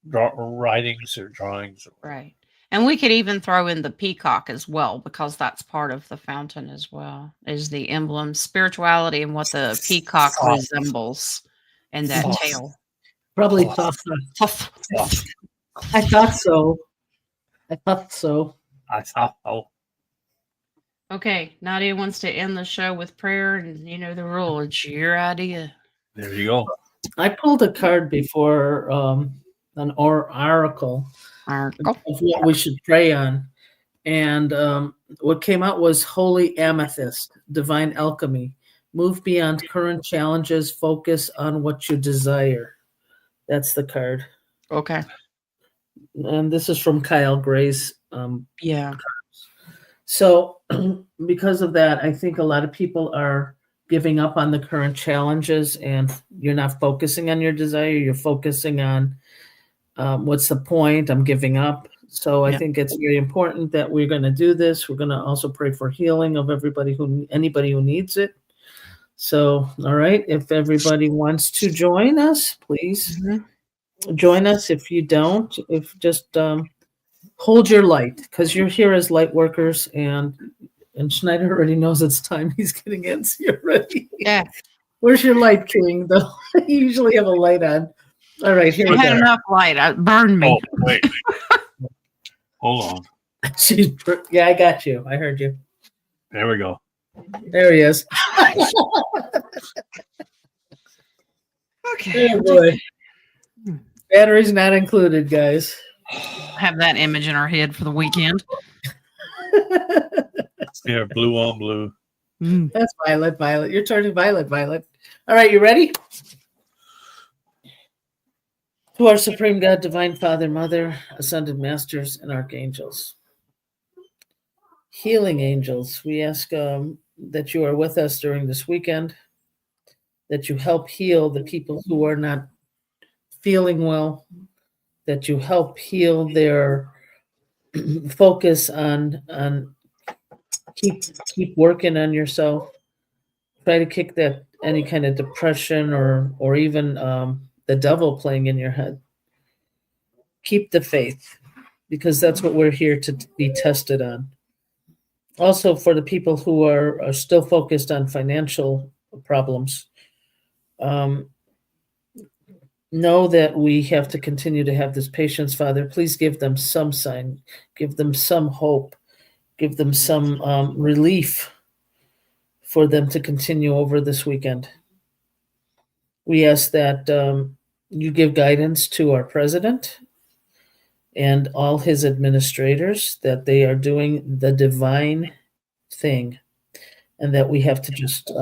writings or drawings. Right. And we could even throw in the peacock as well, because that's part of the fountain as well, is the emblem, spirituality, and what the peacock resembles in that tail. Probably thought so. I thought so. I thought so. I thought so. Okay, Nadia wants to end the show with prayer, and you know the rule. It's your idea. There you go. I pulled a card before an oracle of what we should pray on. And what came out was Holy Amethyst, Divine Alchemy. Move beyond current challenges, focus on what you desire. That's the card. Okay. And this is from Kyle Gray's. Yeah. So because of that, I think a lot of people are giving up on the current challenges, and you're not focusing on your desire. You're focusing on what's the point? I'm giving up. So I think it's very important that we're going to do this. We're going to also pray for healing of anybody who needs it. So, all right, if everybody wants to join us, please join us. If you don't, just hold your light, because you're here as light workers, and Schneider already knows it's time. He's getting antsy already. Yeah. Where's your light, King? Though you usually have a light on. All right, here we go. I had enough light. It burned me. Oh, wait. Hold on. Yeah, I got you. I heard you. There we go. There he is. Okay. Oh boy. Batteries not included, guys. Have that image in our head for the weekend. Yeah, blue on blue. That's Violet. You're turning Violet. All right, you ready? To our Supreme God, Divine Father, Mother, Ascended Masters, and Archangels. Healing angels, we ask that you are with us during this weekend, that you help heal the people who are not feeling well, that you help heal their focus on keep working on yourself. Try to kick that any kind of depression or even the devil playing in your head. Keep the faith, because that's what we're here to be tested on. Also, for the people who are still focused on financial problems, know that we have to continue to have this patience, Father. Please give them some sign, give them some hope, give them some relief for them to continue over this weekend. We ask that you give guidance to our president and all his administrators, that they are doing the divine thing, and that we have to just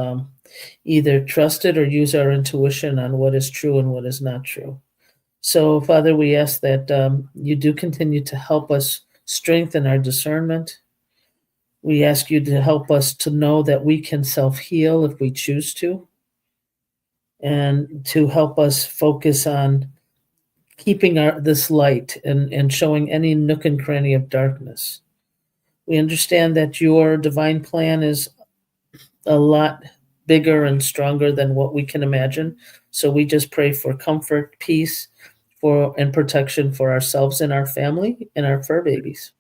either trust it or use our intuition on what is true and what is not true. So, Father, we ask that you do continue to help us strengthen our discernment. We ask you to help us to know that we can self-heal if we choose to, and to help us focus on keeping this light and showing any nook and cranny of darkness. We understand that your divine plan is a lot bigger and stronger than what we can imagine. So we just pray for comfort, peace, and protection for ourselves and our family and our fur babies.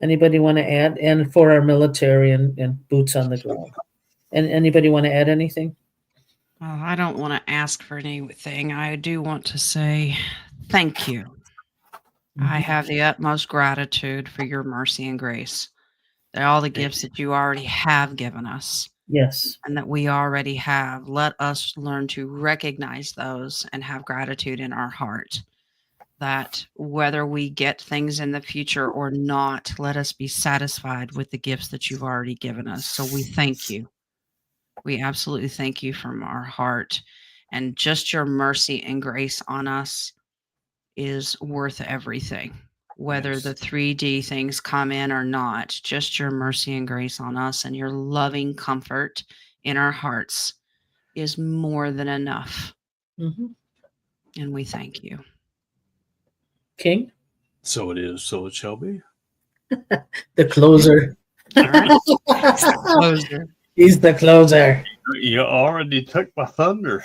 Anybody want to add? And for our military and boots on the ground. And anybody want to add anything? Well, I don't want to ask for anything. I do want to say thank you. I have the utmost gratitude for your mercy and grace. They're all the gifts that you already have given us. Yes. And that we already have. Let us learn to recognize those and have gratitude in our heart. That whether we get things in the future or not, let us be satisfied with the gifts that you've already given us. So we thank you. We absolutely thank you from our heart. And just your mercy and grace on us is worth everything. Whether the 3D things come in or not, just your mercy and grace on us and your loving comfort in our hearts is more than enough. Mm-hmm. And we thank you. King? So it is, so it shall be. The closer. All right. Closer. He's the closer. You already took my thunder.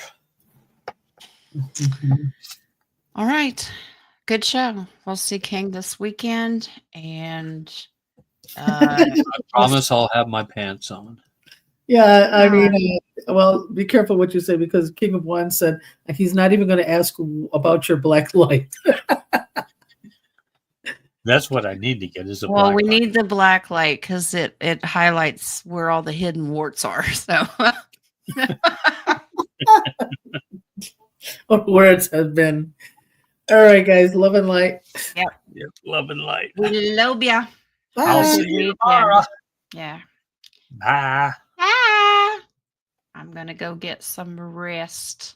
All right. Good show. We'll see King this weekend. And I promise I'll have my pants on. Yeah, I mean, well, be careful what you say, because King of One said he's not even going to ask about your black light. That's what I need to get is a well, black we light. need the black light because it highlights where all the hidden warts are. So Or words have been. All right, guys, love and light. Yep, love and light. we love ya. I'll Bye. see you tomorrow. Yeah. Bye. I'm going to go get some rest.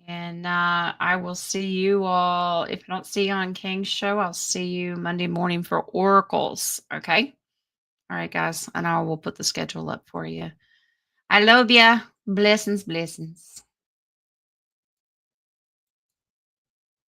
And I will see you all. If I don't see you on King's show, I'll see you Monday morning for Oracles. Okay? All right, guys. And I will put the schedule up for you. I love ya. Blessings, blessings.